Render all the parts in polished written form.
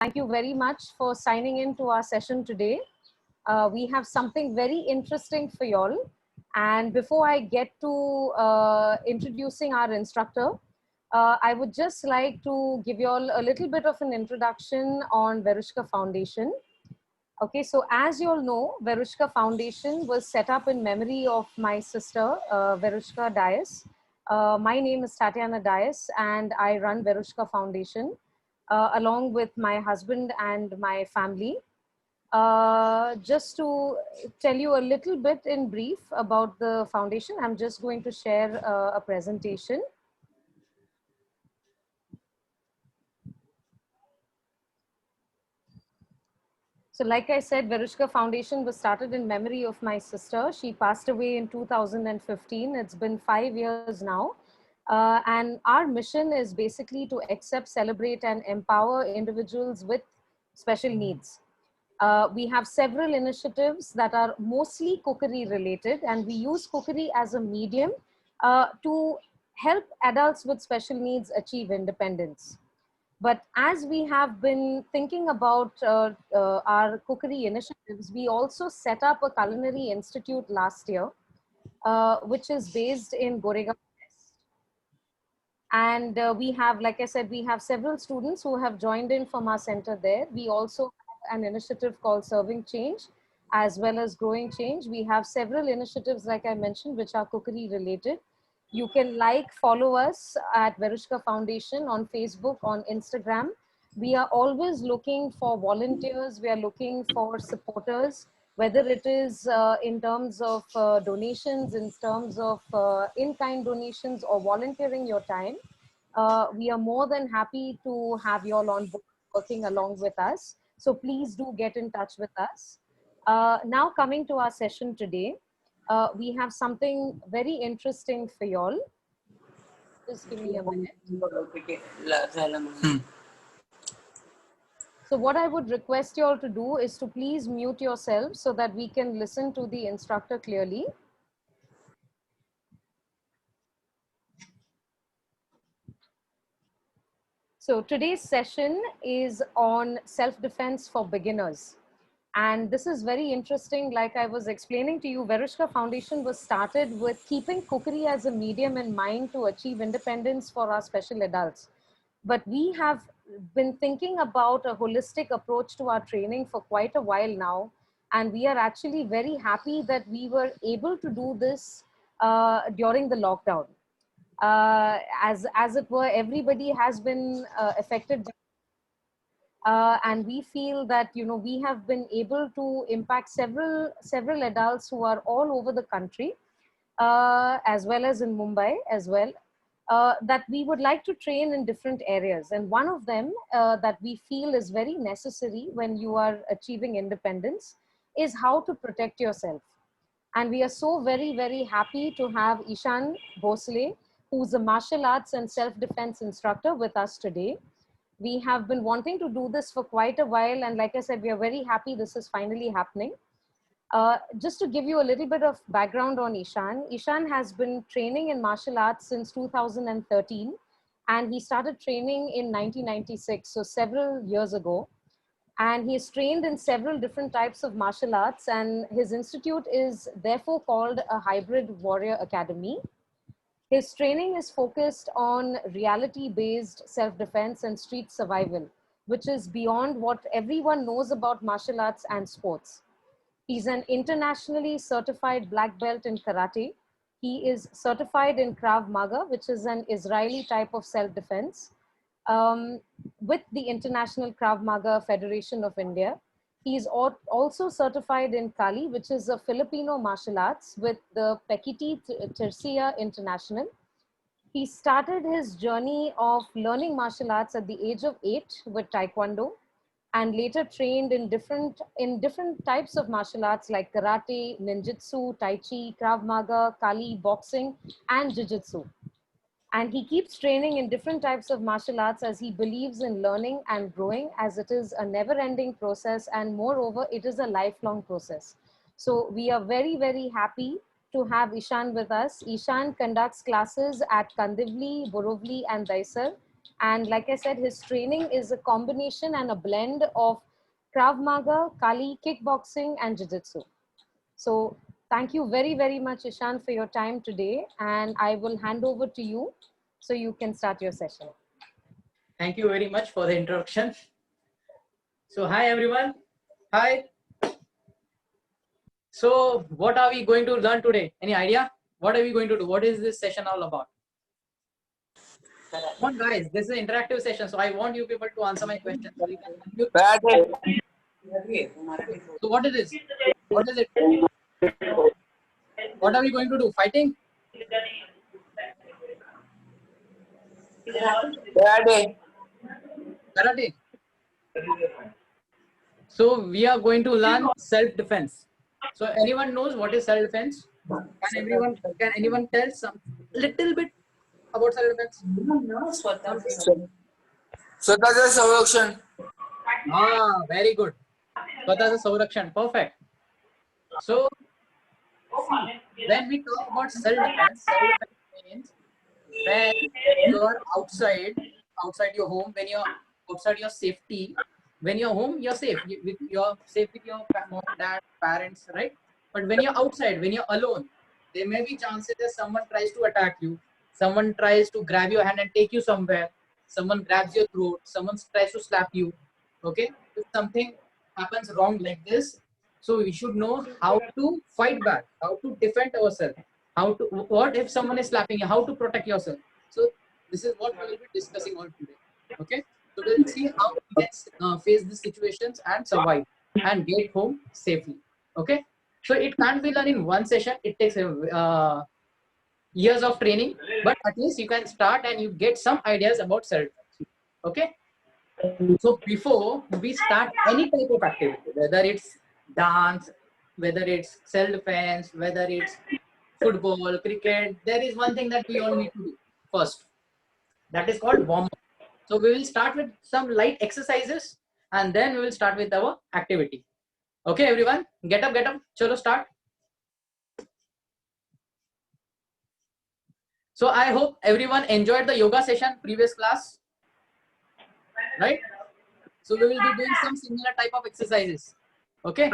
Thank you very much for signing in to our session today. We have something very interesting for y'all. And before I get to introducing our instructor, I would just like to give y'all a little bit of an introduction on Verushka Foundation. Okay, so as you all know, Verushka Foundation was set up in memory of my sister, Verushka Dias. My name is Tatiana Dias, and I run Verushka Foundation along with my husband and my family. Just to tell you a little bit in brief about the foundation, I'm just going to share a presentation. So like I said, Verushka Foundation was started in memory of my sister. She passed away in 2015. It's been 5 years now. And our mission is basically to accept, celebrate, and empower individuals with special needs. We have several initiatives that are mostly cookery related, and we use cookery as a medium to help adults with special needs achieve independence. But as we have been thinking about our cookery initiatives, we also set up a culinary institute last year, which is based in Goregaon. And we have, like I said, we have several students who have joined in from our center there. We also have an initiative called Serving Change, as well as Growing Change. We have several initiatives, like I mentioned, which are cookery related. You can follow us at Verushka Foundation on Facebook, on Instagram. We are always looking for volunteers. We are looking for supporters, whether it is in terms of donations, in terms of in-kind donations or volunteering your time. We are more than happy to have you all on board working along with us. So please do get in touch with us. Now coming to our session today, we have something very interesting for y'all. Just give me a minute. So what I would request you all to do is to please mute yourselves so that we can listen to the instructor clearly. So today's session is on self-defense for beginners. And this is very interesting. Like I was explaining to you, Verushka Foundation was started with keeping cookery as a medium in mind to achieve independence for our special adults. But we have been thinking about a holistic approach to our training for quite a while now. And we are actually very happy that we were able to do this during the lockdown. As it were, everybody has been affected, and we feel that we have been able to impact several adults who are all over the country, as well as in Mumbai as well. That we would like to train in different areas, and one of them that we feel is very necessary when you are achieving independence is how to protect yourself. And we are so very happy to have Ishan Bhosle, who's a martial arts and self-defense instructor, with us today. We have been wanting to do this for quite a while, and like I said, we are very happy this is finally happening. Just to give you a little bit of background on Ishan, Ishan has been training in martial arts since 2013, and he started training in 1996, so several years ago. And he is trained in several different types of martial arts, and his institute is therefore called a Hybrid Warrior Academy. His training is focused on reality-based self-defense and street survival, which is beyond what everyone knows about martial arts and sports. He's an internationally certified black belt in karate. He is certified in Krav Maga, which is an Israeli type of self-defense, with the International Krav Maga Federation of India. He's also certified in Kali, which is a Filipino martial arts, with the Pekiti Tercia International. He started his journey of learning martial arts at the age of 8 with Taekwondo, and later trained in different types of martial arts like karate, ninjutsu, tai chi, Krav Maga, Kali, boxing, and jiu-jitsu. And he keeps training in different types of martial arts as he believes in learning and growing, as it is a never-ending process, and moreover, it is a lifelong process. So we are very happy to have Ishan with us. Ishan conducts classes at Kandivli, Borivali, and Daisar, And like I said, his training is a combination and a blend of Krav Maga, Kali, kickboxing, and Jiu-Jitsu. So thank you very, very much, Ishan, for your time today. And I will hand over to you so you can start your session. Thank you very much for the introduction. So hi everyone. Hi. So what are we going to learn today? Any idea? What are we going to do? What is this session all about? Come on guys, this is an interactive session. So I want you people to answer my questions. So, so what is this? What is it? What are we going to do? Fighting? Karate? So we are going to learn self-defense. So anyone knows what is self-defense? Can anyone tell some little bit about self-defense? स्वतःचं संरक्षण. Very good. स्वतःचं संरक्षण. Perfect. So when we talk about self-defense means when you are outside your home, when you're outside your safety, when you're home, you're safe. You're safe with your mom, dad, parents, right? But when you're outside, when you're alone, there may be chances that someone tries to attack you, someone tries to grab your hand and take you somewhere, someone grabs your throat, someone tries to slap you. Okay, if something happens wrong like this, so we should know how to fight back, how to defend ourselves, how to, what if someone is slapping you, how to protect yourself. So this is what we will be discussing all today. Okay, so we'll see how we can face these situations and survive and get home safely. Okay, so it can't be done in one session. It takes years of training, but at least you can start and you get some ideas about self. Okay, so before we start any type of activity, whether it's dance, whether it's self-defense, whether it's football, cricket, there is one thing that we all need to do first. That is called warm-up. So we will start with some light exercises and then we will start with our activity. Okay, everyone, get up, chalo start. So I hope everyone enjoyed the yoga session previous class, right? So we will be doing some similar type of exercises. Okay,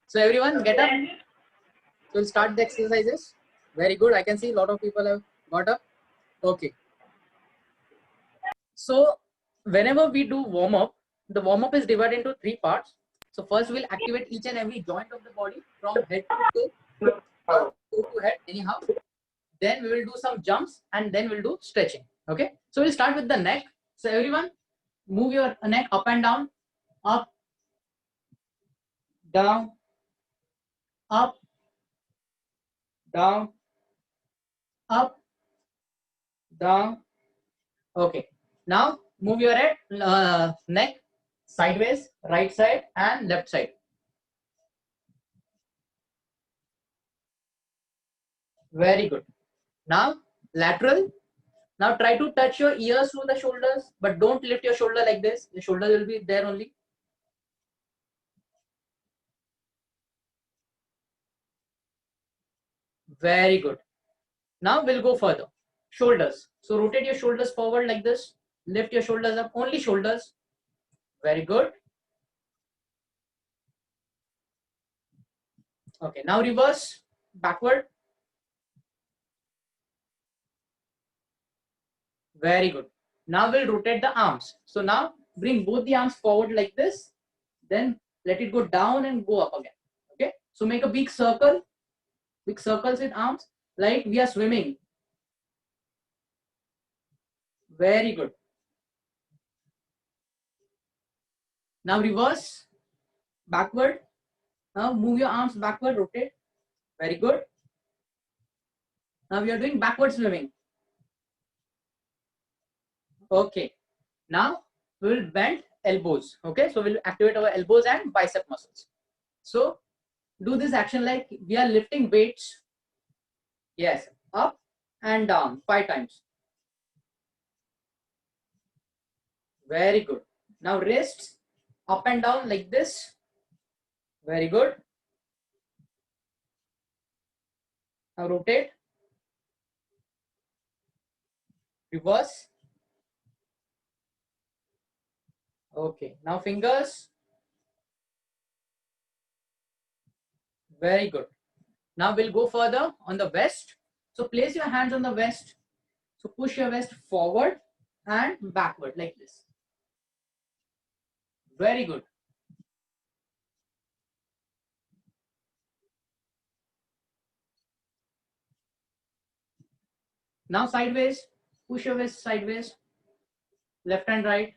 so everyone get up. So we'll start the exercises. Very good. I can see a lot of people have got up. Okay. So whenever we do warm up, the warm up is divided into three parts. So first we'll activate each and every joint of the body from head to toe, toe to head anyhow. Then we will do some jumps and then we'll do stretching. Okay. So we'll start with the neck. So everyone move your neck up and down, up, down, up, down, up, down. Okay. Now move your head, neck sideways, right side and left side. Very good. Now lateral. Now try to touch your ears to the shoulders, but don't lift your shoulder like this. The shoulder will be there only. Very good. Now we'll go further. Shoulders. So rotate your shoulders forward like this. Lift your shoulders up, only shoulders. Very good. Okay, now reverse, backward. Very good. Now we'll rotate the arms. So now bring both the arms forward like this. Then let it go down and go up again. Okay, so make a big circle. Big circles with arms like we are swimming. Very good. Now reverse, backward. Now move your arms backward, rotate. Very good. Now we are doing backward swimming. Okay. Now we will bend elbows. Okay. So we'll activate our elbows and bicep muscles. So do this action like we are lifting weights. Yes. Up and down 5 times. Very good. Now wrists up and down like this. Very good. Now rotate. Reverse. Okay. Now fingers. Very good. Now we'll go further on the west. So place your hands on the west. So push your west forward and backward like this. Very good. Now sideways. Push your west sideways. Left and right.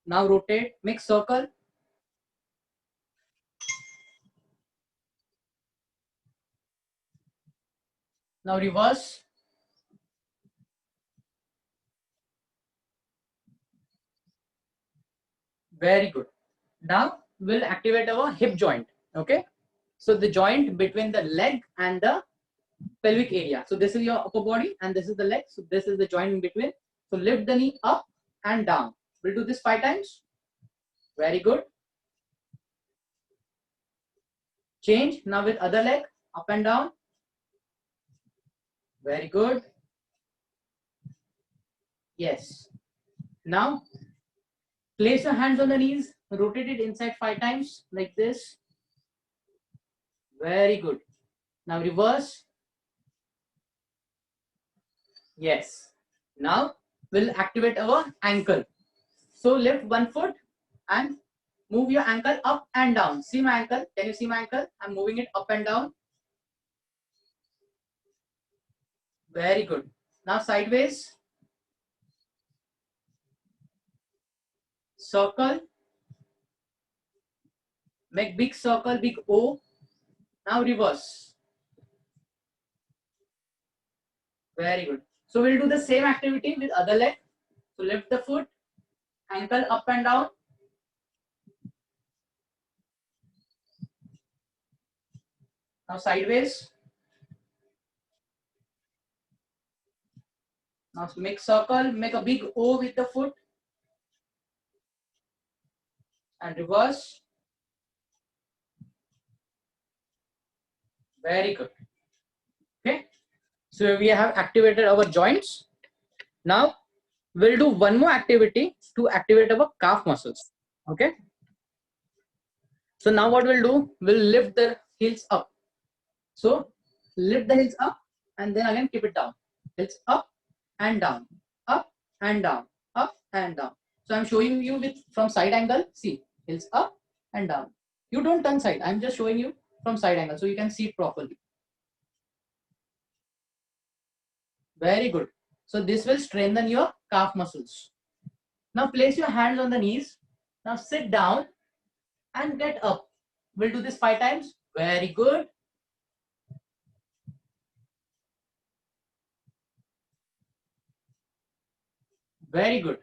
Now rotate. Make circle. Now reverse. Very good. Now we'll activate our hip joint. Okay. So the joint between the leg and the pelvic area. So this is your upper body and this is the leg. So this is the joint in between. So lift the knee up and down. We'll do this 5 times. Very good. Change now with other leg, up and down. Very good. Yes. Now place your hands on the knees, rotate it inside 5 times like this. Very good. Now reverse. Yes. Now we'll activate our ankle. So lift one foot and move your ankle up and down. See my ankle? Can you see my ankle? I'm moving it up and down. Very good. Now sideways. Circle. Make big circle, big O. Now reverse. Very good. So we'll do the same activity with other leg. So lift the foot, ankle up and down. Now sideways. Now make circle, make a big O with the foot. And reverse. Very good. Okay. So we have activated our joints. Now we'll do one more activity to activate our calf muscles. Okay. So now what we'll do, we'll lift the heels up. So lift the heels up and then again keep it down. Heels up and down, up and down, up and down. So I'm showing you with from side angle. See, heels up and down. You don't turn side. I'm just showing you from side angle so you can see it properly. Very good. So this will strengthen your calf muscles. Now place your hands on the knees. Now sit down and get up. We'll do this 5 times. Very good. Very good.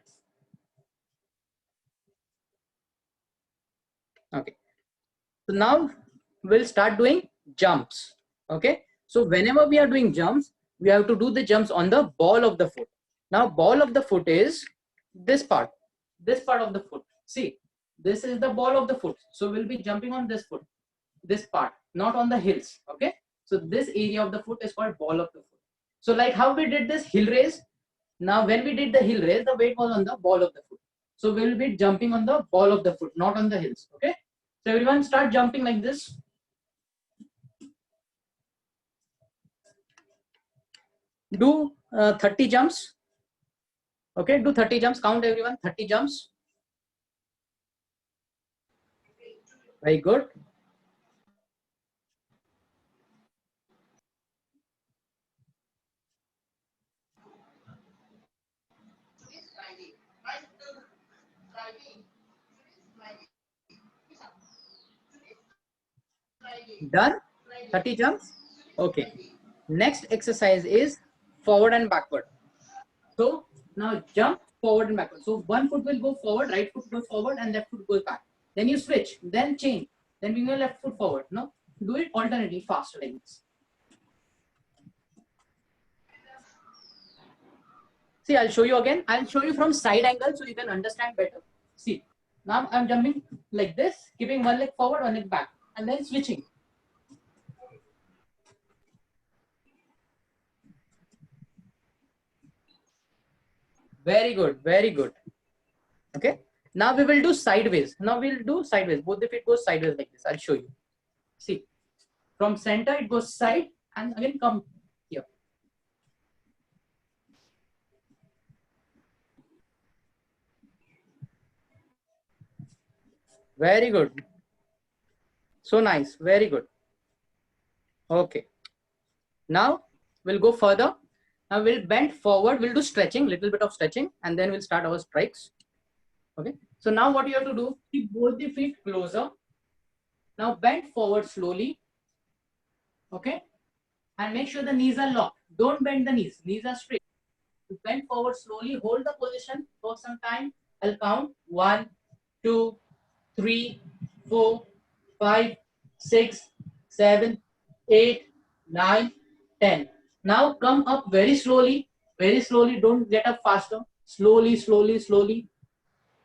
Okay. So now we'll start doing jumps. Okay. So whenever we are doing jumps, we have to do the jumps on the ball of the foot. Now ball of the foot is this part of the foot. See, this is the ball of the foot. So we'll be jumping on this foot, this part, not on the heels. Okay. So this area of the foot is called ball of the foot. So like how we did this heel raise. Now when we did the heel raise, the weight was on the ball of the foot. So we'll be jumping on the ball of the foot, not on the heels. Okay. So everyone start jumping like this. Do 30 jumps. Okay, do 30 jumps. Count everyone. 30 jumps. Very good. Done? 30 jumps? Okay. Next exercise is forward and backward. So now jump forward and backward. So one foot will go forward, right foot goes forward and left foot goes back. Then you switch, then change. Then bring your left foot forward. No? Do it alternately, faster like this. See, I'll show you again. I'll show you from side angle so you can understand better. See, now I'm jumping like this, keeping one leg forward, one leg back, and then switching. Very good. Very good. Okay. Now we will do sideways. Now we'll do sideways. Both the feet goes sideways like this. I'll show you. See, from center it goes side and again come here. Very good. So nice. Very good. Okay. Now we'll go further. Now we'll bend forward. We'll do stretching, little bit of stretching, and then we'll start our strikes. Okay. So now what you have to do, keep both the feet closer. Now bend forward slowly. Okay. And make sure the knees are locked. Don't bend the knees. Knees are straight. Bend forward slowly. Hold the position for some time. I'll count 1, 2, 3, 4, 5, 6, 7, 8, 9, 10. Now come up very slowly. Very slowly. Don't get up faster. Slowly, slowly, slowly.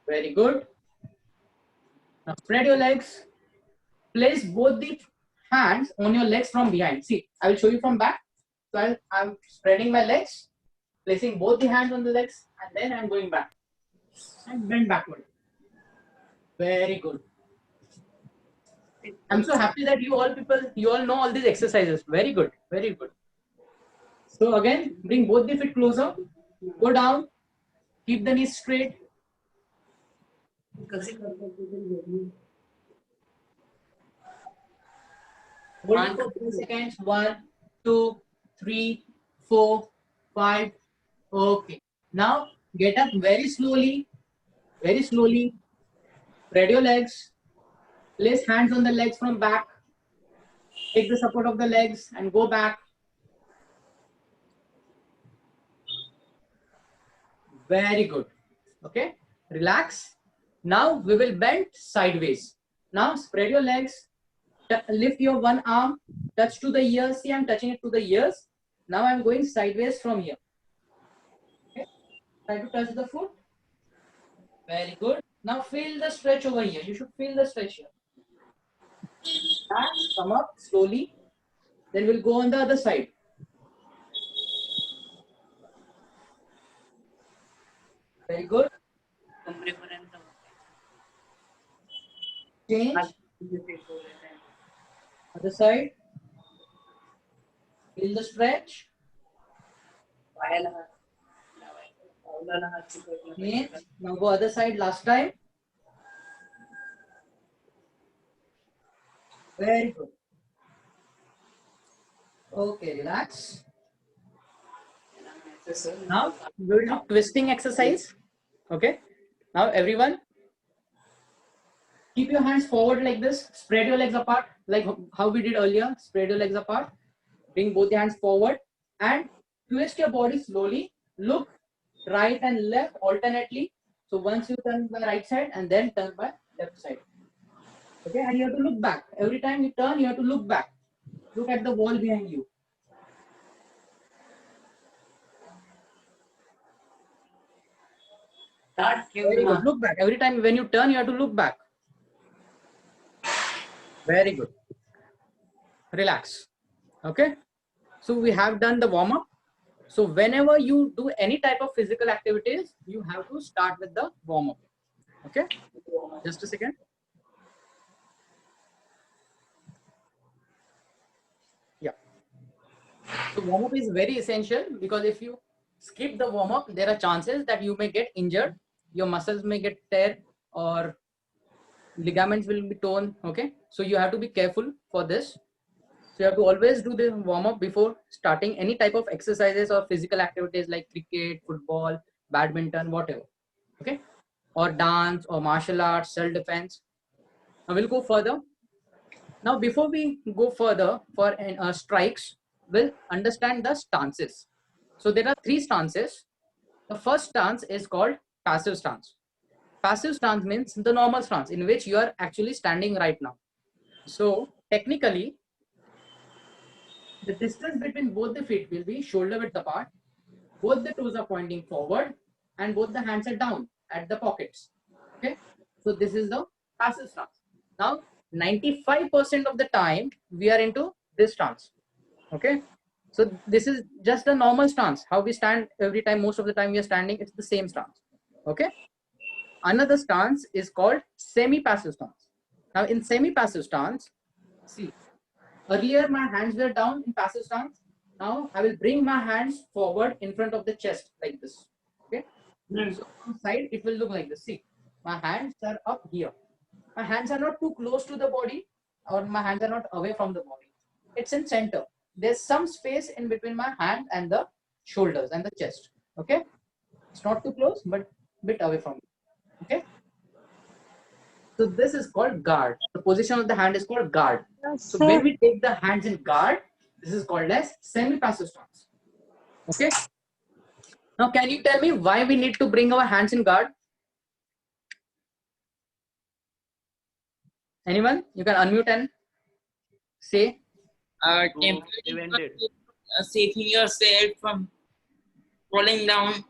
Very good. Now spread your legs. Place both the hands on your legs from behind. See, I will show you from back. So I'm spreading my legs, placing both the hands on the legs, and then I'm going back and bend backward. Very good. I'm so happy that you all know all these exercises. Very good. Very good. So again, bring both the feet closer. Go down. Keep the knees straight. Hold it for 2 seconds. 1, 2, 3, 4, 5. Okay. Now get up very slowly. Very slowly. Spread your legs. Place hands on the legs from back. Take the support of the legs and go back. Very good. Okay. Relax. Now we will bend sideways. Now spread your legs. Lift your one arm. Touch to the ears. See, I'm touching it to the ears. Now I'm going sideways from here. Okay. Try to touch the foot. Very good. Now feel the stretch over here. You should feel the stretch here. Relax. Come up slowly. Then we'll go on the other side. Very good. Change. Other side. Feel the stretch. Change. Now go other side last time. Very good. Okay, relax. Now we will do twisting exercise. Okay. Now everyone, keep your hands forward like this. Spread your legs apart like how we did earlier. Spread your legs apart. Bring both your hands forward and twist your body slowly. Look right and left alternately. So once you turn by right side and then turn by left side. Okay, and you have to look back. Every time you turn, you have to look back. Look at the wall behind you. Very good. Look back. Every time when you turn, you have to look back. Very good. Relax. Okay. So we have done the warm up. So whenever you do any type of physical activities, you have to start with the warm up. Okay. Just a second. Yeah. So warm up is very essential because if you skip the warm up, there are chances that you may get injured. Your muscles may get tear or ligaments will be torn. Okay. So you have to be careful for this. So you have to always do the warm up before starting any type of exercises or physical activities like cricket, football, badminton, whatever. Okay. Or dance or martial arts, self-defense. Now we'll go further. Now before we go further for strikes, we'll understand the stances. So there are 3 stances. The first stance is called passive stance. Passive stance means the normal stance in which you are actually standing right now. So technically, the distance between both the feet will be shoulder width apart. Both the toes are pointing forward and both the hands are down at the pockets. Okay. So this is the passive stance. Now 95% of the time we are into this stance. Okay. So this is just a normal stance. How we stand every time, most of the time we are standing, it's the same stance. Okay. Another stance is called semi-passive stance. Now in semi-passive stance, see, earlier my hands were down in passive stance. Now I will bring my hands forward in front of the chest like this. Okay. So from side it will look like this. See, my hands are up here. My hands are not too close to the body, or my hands are not away from the body. It's in center. There's some space in between my hand and the shoulders and the chest. Okay. It's not too close, but bit away from it. Okay. So this is called guard. The position of the hand is called guard. So when we take the hands in guard, this is called as semi-passive stance. Okay. Now, can you tell me why we need to bring our hands in guard? Anyone? You can unmute and say. Temporarily saving yourself from falling down.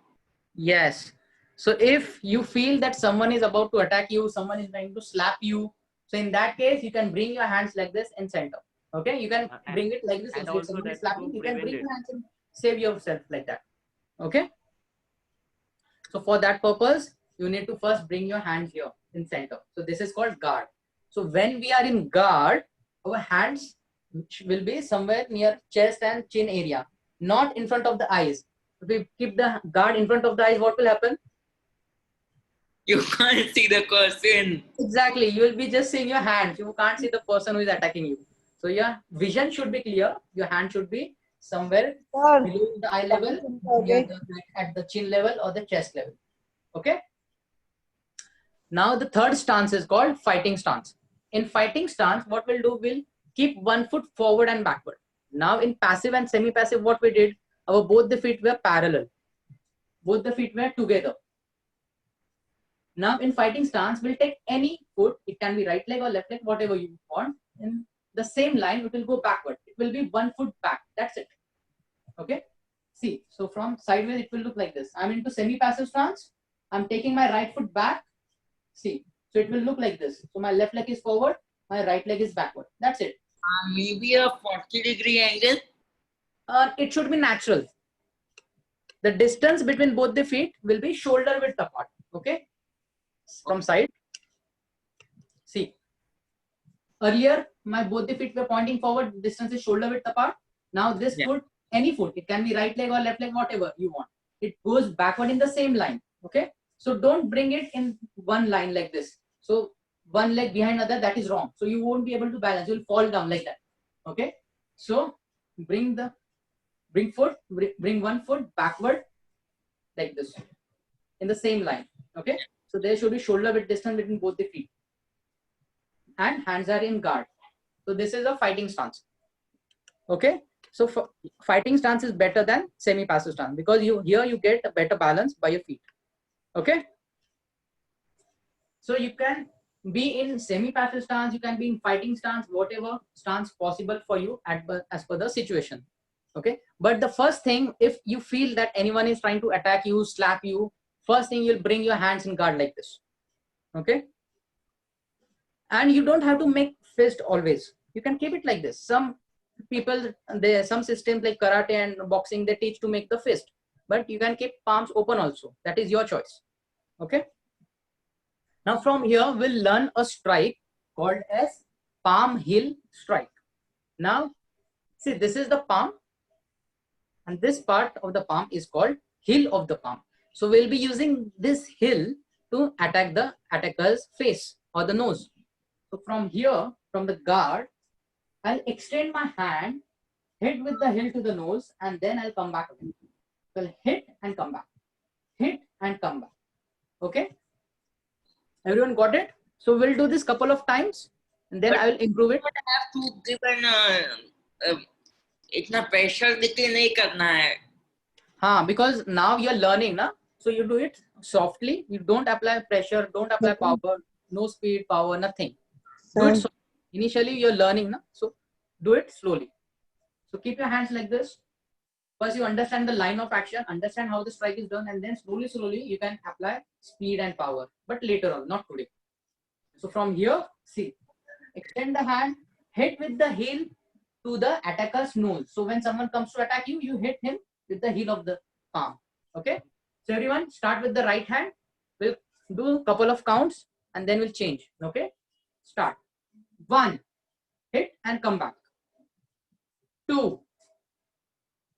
Yes. So if you feel that someone is about to attack you, someone is trying to slap you, so in that case, you can bring your hands like this in center. Okay, you can bring it like this. And If also someone is that's slapping, to you can bring prevent your it. hands and save yourself like that. Okay. So for that purpose, you need to first bring your hands here in center. So this is called guard. So when we are in guard, our hands will be somewhere near chest and chin area, not in front of the eyes. If we keep the guard in front of the eyes, what will happen? You can't see the person. Exactly. You will be just seeing your hands. You can't see the person who is attacking you. So your vision should be clear. Your hand should be somewhere below the eye level, near at the chin level or the chest level. Okay. Now the third stance is called fighting stance. In fighting stance, what we'll do, we'll keep one foot forward and backward. Now in passive and semi-passive, what we did, our both the feet were parallel. Both the feet were together. Now in fighting stance, we'll take any foot, it can be right leg or left leg, whatever you want. In the same line, it will go backward. It will be 1 foot back. That's it. Okay. See, so from sideways, it will look like this. I'm into semi-passive stance. I'm taking my right foot back. See, so it will look like this. So my left leg is forward, my right leg is backward. That's it. Maybe a 40-degree angle. It should be natural. The distance between both the feet will be shoulder width apart. Okay. From side. See, earlier my both the feet were pointing forward, distance is shoulder width apart. Now this foot, any foot, it can be right leg or left leg, whatever you want. It goes backward in the same line. Okay. So don't bring it in one line like this. So one leg behind other, that is wrong. So you won't be able to balance. You'll fall down like that. Okay. So bring one foot backward like this in the same line. Okay. So there should be shoulder width distance between both the feet. And hands are in guard. So this is a fighting stance. Okay. So fighting stance is better than semi-passive stance because you get a better balance by your feet. Okay. So you can be in semi-passive stance, you can be in fighting stance, whatever stance possible for you as per the situation. Okay. But the first thing, if you feel that anyone is trying to attack you, slap you, first thing you'll bring your hands in guard like this. Okay. And you don't have to make fist always. You can keep it like this. Some people, some systems like karate and boxing, they teach to make the fist, but you can keep palms open also. That is your choice. Okay. Now from here, we'll learn a strike called as palm heel strike. Now, see, this is the palm and this part of the palm is called heel of the palm. So we'll be using this heel to attack the attacker's face or the nose. So from here, from the guard, I'll extend my hand, hit with the heel to the nose, and then I'll come back again. So I'll hit and come back, hit and come back. Okay. Everyone got it? So we'll do this couple of times and then I will improve it. But I have to give an itna pressure देके नहीं करना है. हाँ, because now you're learning, na? So you do it softly. You don't apply pressure, don't apply power, no speed, power, nothing. Do it so initially you're learning, na? So do it slowly. So keep your hands like this. First you understand the line of action, understand how the strike is done, and then slowly you can apply speed and power, but later on, not today. So from here, see, extend the hand, hit with the heel to the attacker's nose. So when someone comes to attack you, you hit him with the heel of the palm. Okay. So everyone start with the right hand. We'll do a couple of counts and then we'll change. Okay. Start. 1, hit and come back. 2,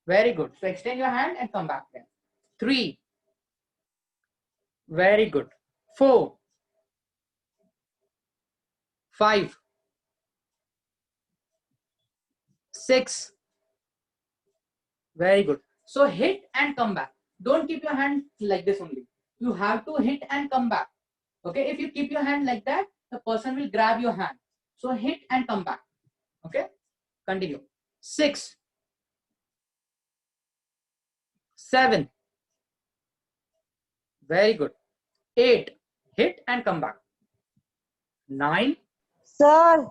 very good. So extend your hand and come back then. 3, very good. 4, 5, 6, very good. So hit and come back. Don't keep your hand like this only. You have to hit and come back. Okay, if you keep your hand like that, the person will grab your hand. So hit and come back. Okay, continue. 6, 7, very good. 8, hit and come back. 9, sir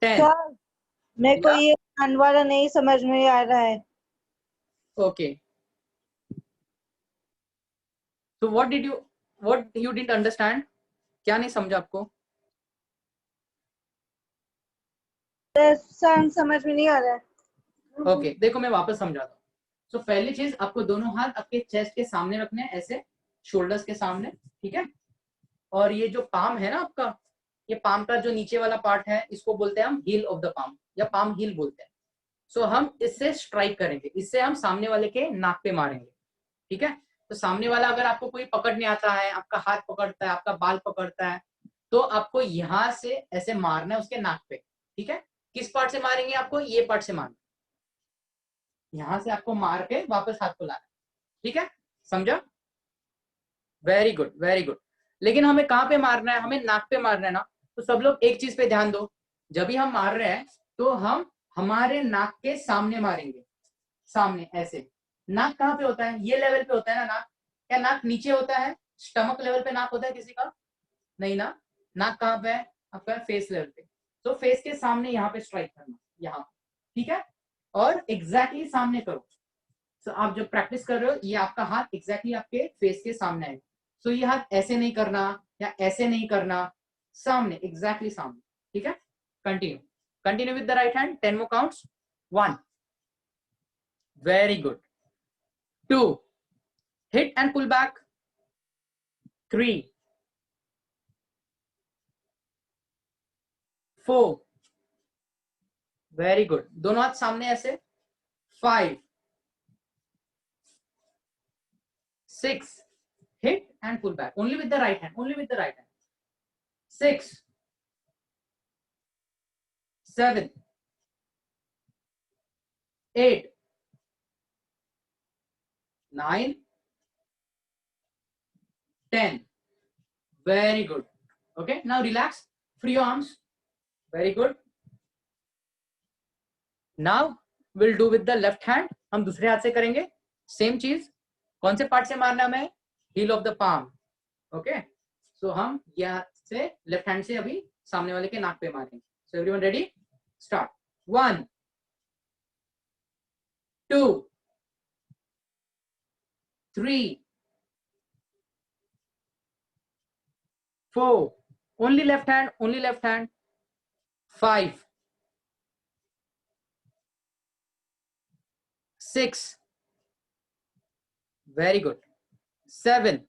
10. Sir मेरे को ये hand वाला नहीं समझ में आ रहा है. Okay. So what you didn't understand? क्या नहीं समझा आपको? सर समझ में नहीं आ रहा है. Okay, देखो मैं वापस समझाता हूँ. So पहली चीज आपको दोनों हाथ आपके चेस्ट के सामने रखने हैं, ऐसे शोल्डर्स के सामने, ठीक है. और ये जो पाम है ना आपका, ये पाम का जो नीचे वाला पार्ट है, इसको बोलते हैं हम हील ऑफ द पाम या पाम हील बोलते हैं. सो हम इससे स्ट्राइक करेंगे, इससे हम सामने वाले के नाक पे मारेंगे, ठीक है. तो सामने वाला अगर आपको कोई पकड़ने आता है, आपका हाथ पकड़ता है, आपका बाल पकड़ता है, तो आपको यहाँ से ऐसे मारना है उसके नाक पे, ठीक है. किस पार्ट से मारेंगे? आपको ये पार्ट से मारना, यहाँ से आपको मार के वापस हाथ को लाना, ठीक है. समझा? Very good, very good. लेकिन हमें कहाँ पे मारना है? हमें नाक पे मारना है ना. तो सब लोग एक चीज पे ध्यान दो, जब भी हम मार रहे हैं तो हम हमारे नाक के सामने मारेंगे, सामने ऐसे. नाक कहाँ पे होता है? ये लेवल पे होता है ना नाक. क्या नाक नीचे होता है? स्टमक लेवल पे नाक होता है किसी का? नहीं ना. नाक कहाँ पे है? आपका फेस लेवल पे. तो फेस के सामने यहाँ पे स्ट्राइक करना, यहाँ, ठीक है. और एग्जैक्टली सामने करो. तो आप जब प्रैक्टिस कर रहे हो, ये आपका हाथ एग्जैक्टली आपके फेस के सामने है. सो ये हाथ ऐसे नहीं करना या ऐसे नहीं करना, सामने, एग्जैक्टली सामने, ठीक है. Continue, continue with the right hand. 10 more counts. 1, very good. 2, hit and pull back. 3, 4, very good. दोनों हाथ सामने ऐसे. 5, 6, hit and pull back. Only with the right hand. Only with the right hand. 6, 7, 8, 9, 10. Very good. Okay. Now relax. Free your arms. Very good. Now we'll do with the left hand. हम दूसरे हाथ से करेंगे same चीज. कौन से part से मारना हमें? Heel of the palm. Okay. So हम यहाँ से लेफ्ट हैंड से अभी सामने वाले के नाक पे मारेंगे. So everyone ready? Start. 1, 2, 3, 4. Only left hand. Only left hand. 5, 6. Very good. 7,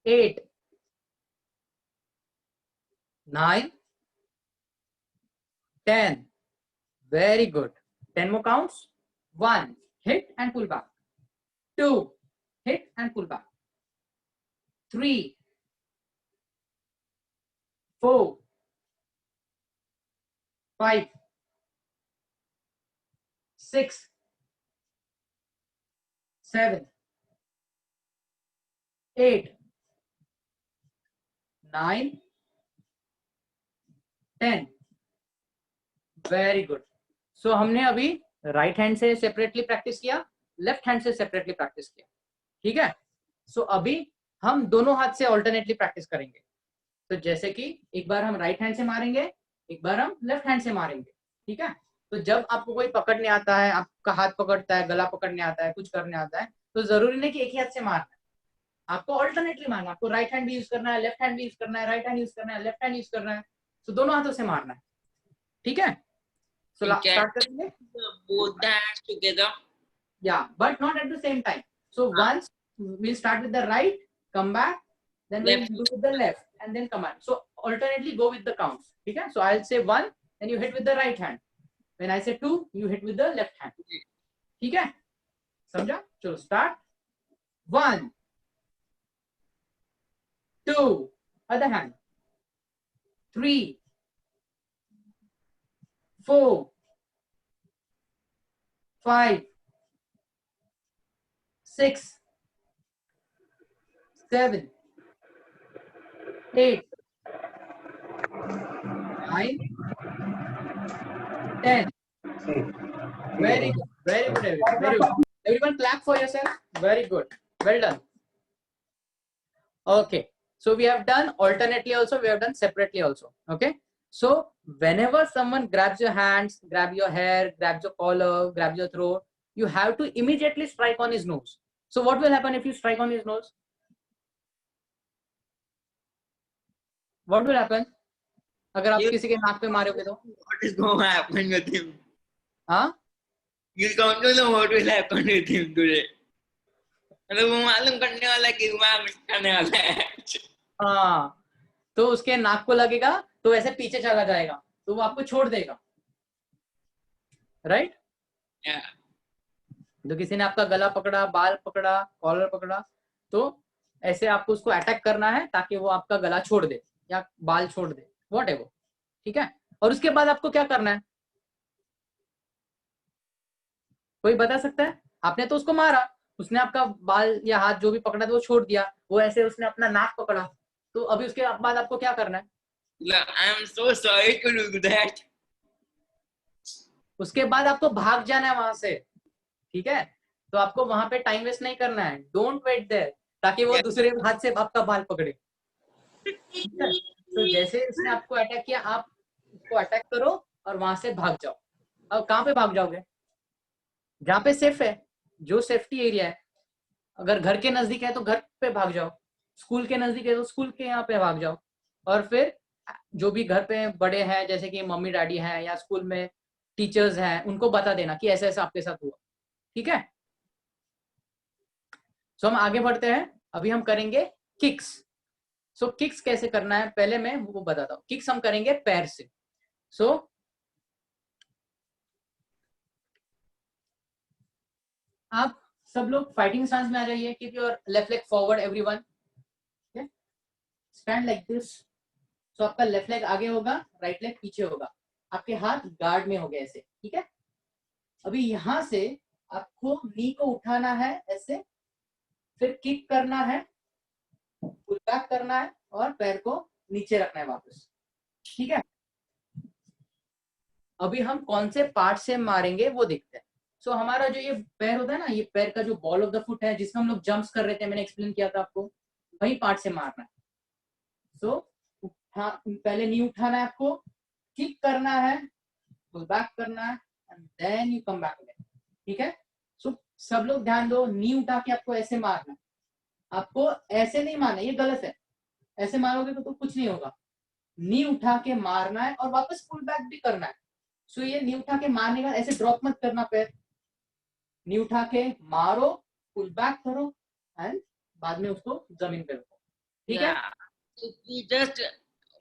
8, 9, 10. Very good. 10 more counts. 1, hit and pull back. 2, hit and pull back. 3, 4, 5, 6, 7, 8, 9, 10. Very good. So हमने अभी राइट हैंड से सेपरेटली प्रैक्टिस किया, left hand से separately practice किया, ठीक है. सो अभी हम दोनों हाथ से ऑल्टरनेटली प्रैक्टिस करेंगे. तो जैसे कि एक बार हम राइट हैंड से मारेंगे, एक बार हम लेफ्ट हैंड से मारेंगे, ठीक है. तो जब आपको कोई पकड़ने आता है, आपका हाथ पकड़ता है, गला पकड़ने आता है, कुछ करने आता है, तो जरूरी नहीं कि एक ही हाथ से मारना है, आपको ऑल्टरनेटली मारना है. आपको राइट हैंड भी यूज करना है, लेफ्ट हैंड भी यूज करना है, राइट हैंड यूज करना है, लेफ्ट हैंड यूज करना है. सो दोनों हाथों से मारना है, ठीक है? सो स्टार्ट करेंगे। both the hands together. Yeah, but not at the same time. So once we'll start with the right, come back, then we'll Left. do with the left, and then come on. So alternately go with the counts. Okay? So I'll say 1, then you hit with the right hand. When I say 2, you hit with the left hand. Okay? समझा? चलो start. 1, 2, other hand. 3, 4, 5, 6, 7, 8, 9, 10. Very good. Very good, everyone. Very good. Everyone clap for yourself. Very good. Well done. Okay. So we have done alternately also. We have done separately also. Okay. So whenever someone grabs your hands, grab your hair, grabs your collar, grabs your throat, you have to immediately strike on his nose. So what will happen if you strike on his nose? What will happen? अगर आप किसी के नाक पे मारोगे तो? What is going to happen with him? हाँ? You don't know what will happen with him today. मतलब वो मालूम करने वाला कि वहाँ मिस करने वाला है. हाँ. तो उसके नाक को लगेगा तो ऐसे पीछे चला जाएगा तो वो आपको छोड़ देगा, राइट? तो किसी ने आपका गला पकड़ा, बाल पकड़ा, कॉलर पकड़ा, तो ऐसे आपको उसको अटैक करना है ताकि वो आपका गला छोड़ दे या बाल छोड़ दे, व्हाट एवर, ठीक है? और उसके बाद आपको क्या करना है? कोई बता सकता है? आपने तो उसको मारा, उसने आपका बाल या हाथ जो भी पकड़ा था वो छोड़ दिया, वो ऐसे उसने अपना नाक पकड़ा, तो अभी उसके बाद आपको क्या करना है? I am so sorry to do that. उसके बाद आपको भाग जाना है वहां से, ठीक है? तो आपको वहां पे टाइम वेस्ट नहीं करना है, डोंट वेट देयर, ताकि वो दूसरे हाथ से आपका बाल पकड़े, ठीक है? तो जैसे उसने आपको अटैक किया, आप उसको अटैक करो और वहां से भाग जाओ। अब कहाँ पे भाग जाओगे? जहाँ पे सेफ है, जो सेफ्टी एरिया है। अगर घर के नजदीक है तो घर पे भाग जाओ, स्कूल के नजदीक है तो स्कूल के यहाँ पे भाग जाओ, और फिर जो भी घर पे बड़े हैं जैसे कि मम्मी डैडी हैं या स्कूल में टीचर्स हैं, उनको बता देना कि ऐसा ऐसा आपके साथ हुआ, ठीक है? सो हम आगे बढ़ते हैं, अभी हम करेंगे किक्स। सो किक्स कैसे करना है पहले मैं वो बताता हूँ। किक्स हम करेंगे पैर से। सो आप सब लोग फाइटिंग स्टांस में आ जाइए, keep your left leg forward everyone, stand like this. So आपका लेफ्ट लेग आगे होगा, राइट लेग पीछे होगा, आपके हाथ गार्ड में हो गए ऐसे, ठीक है? अभी यहां से आपको नी को उठाना है ऐसे, फिर किक करना है, पुल बैक करना है और पैर को नीचे रखना है वापस, ठीक है? अभी हम कौन से पार्ट से मारेंगे वो देखते हैं। सो हमारा जो ये पैर होता है ना, ये पैर का जो बॉल ऑफ द फुट है जिसमें हम लोग जंप्स कर रहे थे, मैंने एक्सप्लेन किया था आपको, वही पार्ट से मारना है। सो पहले नी उठाना है आपको, किक करना है, पुल बैक करना है and then you come back again, ठीक है? सो सब लोग ध्यान दो, नी उठा के आपको ऐसे मारना है, आपको ऐसे नहीं मारना, ये गलत है, ऐसे मारोगे तो कुछ नहीं होगा। नी उठा के मारना है और वापस पुल बैक भी करना है। सो ये नी उठा के मारने का ऐसे ड्रॉप मत करना पैर, नी उठा के मारो, पुल बैक करो एंड बाद में उसको जमीन पे रखो, ठीक है? जस्ट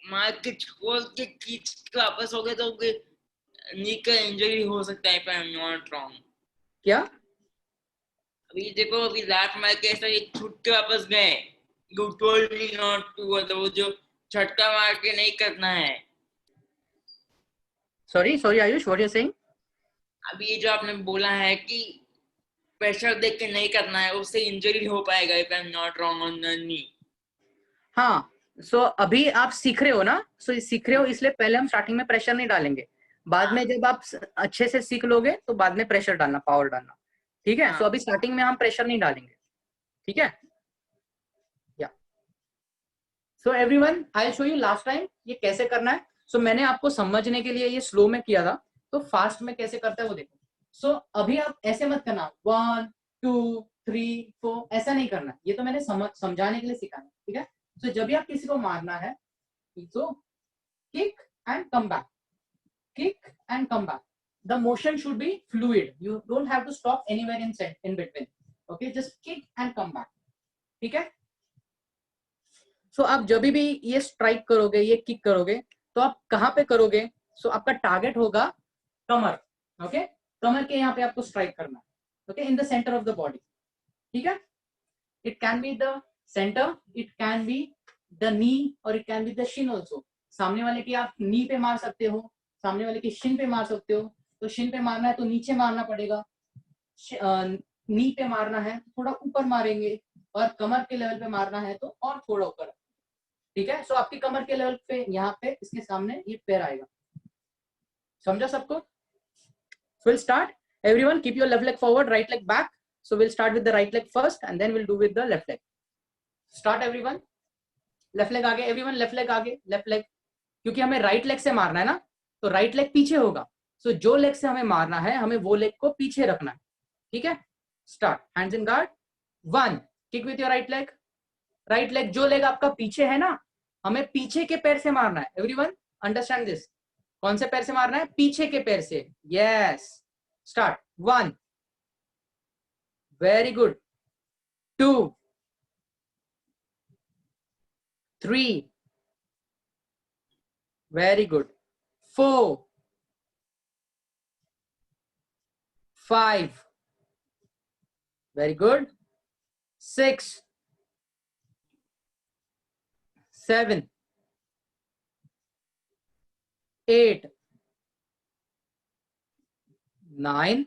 मार के छोड़ के खींच के वापस हो गए तो नी का इंजरी हो सकता है, if I am not wrong. क्या? अभी देखो, अभी लात मार के ऐसा ये छूट के वापस गए, you told me not to, वो जो झटका मार के नहीं करना है। Sorry Ayush, what you saying? अभी ये जो आपने बोला है कि प्रेशर देख के नहीं करना है, उससे इंजरी हो पाएगा, if I am not wrong, on the knee. हाँ, सो अभी आप सीख रहे हो ना, सो सीख रहे हो इसलिए पहले हम स्टार्टिंग में प्रेशर नहीं डालेंगे, बाद में जब आप अच्छे से सीख लोगे तो बाद में प्रेशर डालना, पावर डालना, ठीक है? सो अभी स्टार्टिंग में हम प्रेशर नहीं डालेंगे, ठीक है? या so everyone, I will show you last time ये कैसे करना है। सो मैंने आपको समझने के लिए ये स्लो में किया था, तो फास्ट में कैसे करता है वो देखो। सो अभी आप ऐसे मत करना 1 2 3 4, ऐसा नहीं करना, ये तो मैंने समझाने के लिए सिखाया, ठीक है? सो जब भी आप किसी को मारना है, तो kick and come back, kick and come back. The motion should be fluid. You don't have to stop anywhere in between. Okay, just kick and come back. ठीक है? So आप जब भी ये स्ट्राइक करोगे, ये किक करोगे, तो आप कहाँ पे करोगे? So आपका टारगेट होगा कमर. ओके, कमर के यहाँ पे आपको स्ट्राइक करना है. Okay, in the centre of the body. ठीक है? It can be the center, it can be the knee, और it can be the shin also. सामने वाले की आप नी पे मार सकते हो, सामने वाले की शिन पे मार सकते हो. तो शिन पे मारना है तो नीचे मारना पड़ेगा, नी पे मारना है तो थोड़ा ऊपर मारेंगे, और कमर के लेवल पे मारना है तो और थोड़ा ऊपर. ठीक है? सो आपकी कमर के लेवल पे यहाँ पे इसके सामने ये पैर आएगा. समझा सबको? We'll start. Everyone keep your left leg forward, right leg back. So we'll start with the right leg first and then we'll do with the left leg. Start everyone. Left leg आगे, everyone left leg आगे, left leg. क्योंकि हमें right leg से मारना है ना, तो right leg पीछे होगा. So जो leg से हमें मारना है, हमें वो leg को पीछे रखना है. ठीक है? Start. Hands in guard. 1. Kick with your right leg. Right leg, जो leg आपका पीछे है ना, हमें पीछे के पैर से मारना है. Everyone understand this? कौन से पैर से मारना है? पीछे के पैर से. Yes. Start. 1. Very good. 2. 3. Very good. 4. 5. Very good. 6. 7. 8. 9.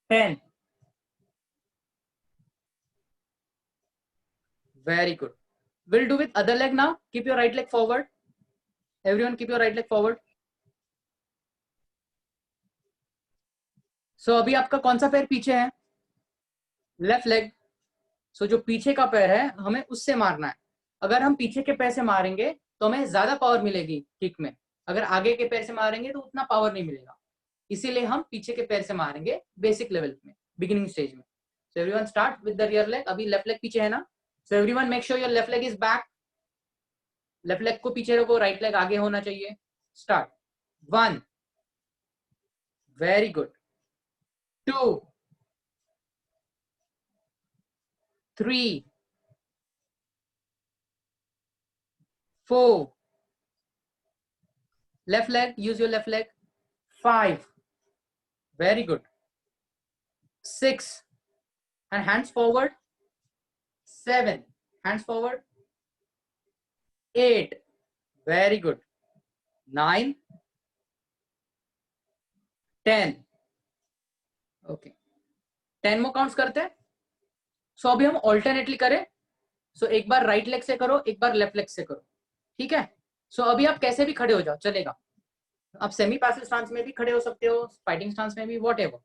10. Very good. We'll do with other leg now. Keep your right leg forward. Everyone keep your right leg forward. So अभी आपका कौन सा पैर पीछे है? Left leg. So जो पीछे का पैर है हमें उससे मारना है. अगर हम पीछे के पैर से मारेंगे तो हमें ज्यादा पावर मिलेगी किक में. अगर आगे के पैर से मारेंगे तो उतना पावर नहीं मिलेगा. इसीलिए हम पीछे के पैर से मारेंगे बेसिक लेवल में, बिगिनिंग स्टेज में. So everyone start with the rear leg. अभी लेफ्ट लेग पीछे है ना. So everyone make sure your left leg is back. Left leg को पीछे रखो, राइट लेग आगे होना चाहिए. Start. 1. Very good. 2. 3. 4. Left leg, use your left leg. 5. Very good. 6. And hands forward. 7. Hands forward. 8. Very good. 9. 10. Okay. 10 more counts करते हैं. So अभी हम ऑल्टरनेटली करें. So एक बार राइट लेग से करो, एक बार लेफ्ट लेग से करो. ठीक है? So अभी आप कैसे भी खड़े हो जाओ, चलेगा. आप सेमी पैसिव स्टांस में भी खड़े हो सकते हो, फाइटिंग स्टांस में भी, व्हाटएवर.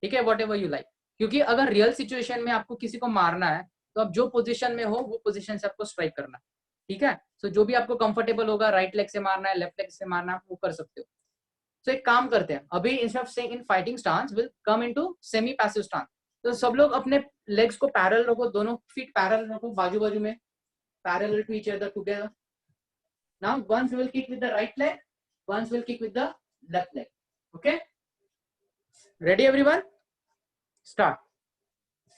ठीक है? Whatever you like. क्योंकि अगर रियल सिचुएशन में आपको किसी को मारना है तो आप जो पोजीशन में हो वो पोजीशन से आपको स्ट्राइक करना है. ठीक है? सो जो भी आपको कंफर्टेबल होगा, राइट लेग से मारना है, लेफ्ट लेग से मारना है, वो कर सकते हो. सो एक काम करते हैं, अभी instead of saying in fighting stance will come into semi passive stance. तो सब लोग अपने लेग्स को पैरेलल रखो, दोनों फीट पैरेलल रखो, बाजू बाजू में, parallel to each other together. Now once will kick with the right leg, once will kick with the left leg. Okay, ready everyone? Start.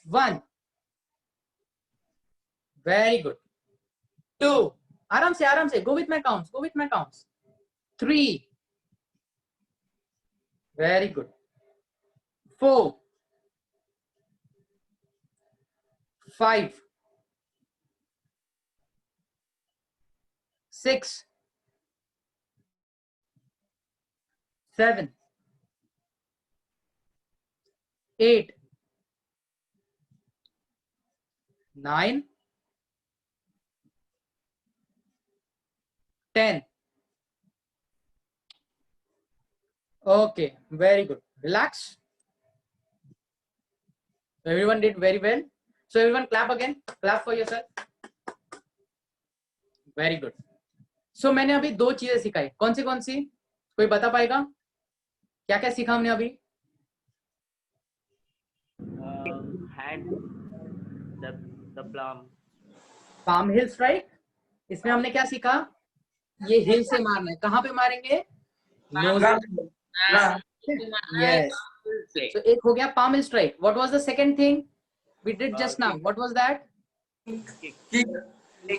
1. Very good. 2. आराम से go with my counts. 3. Very good. 4. 5. 6. 7. 8. 9. 10. Okay, very good. Relax. Everyone did very well. So everyone clap again. Clap for yourself. Very good. So मैंने अभी 2 चीजें सिखाई. कौन सी? कोई बता पाएगा? क्या क्या सीखा हमने अभी? Hand, the palm. Palm heel strike. इसमें हमने क्या सीखा? ये हिल से मारना है. कहाँ पे मारेंगे? नोज. Yes. So एक हो गया palm strike. What was the second thing we did just now? What was that?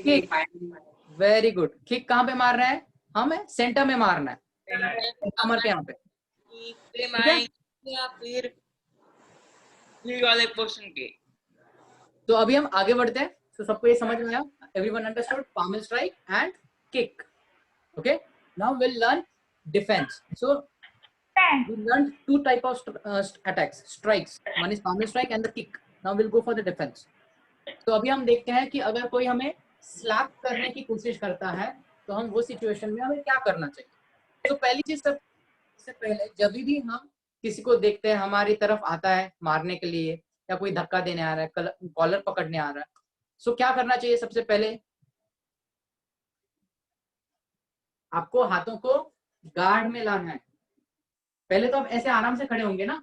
Kick. Very good. Kick कहाँ पे मार रहा है? हमें सेंटर में मारना है, कमर के यहाँ पे. ठीक है? या फिर वाले पोर्शन के. तो अभी हम आगे बढ़ते हैं. तो सबको ये समझ में आया? Everyone understood palm strike and kick. Okay. Now we'll learn defense. So we learned two type of attacks, strikes. One is palm strike and the kick. Now we'll go for the defense. तो अभी हम देखते हैं कि अगर कोई हमें slab करने की कोशिश करता है तो हम वो सिचुएशन में हमें क्या करना चाहिए. तो पहली चीज सबसे पहले, जब भी हम किसी को देखते हैं हमारी तरफ आता है मारने के लिए या कोई धक्का देने आ रहा है, कॉलर पकड़ने आ रहा है, सो क्या करना चाहिए? सबसे पहले आपको हाथों को गार्ड में लाना है. पहले तो आप ऐसे आराम से खड़े होंगे ना,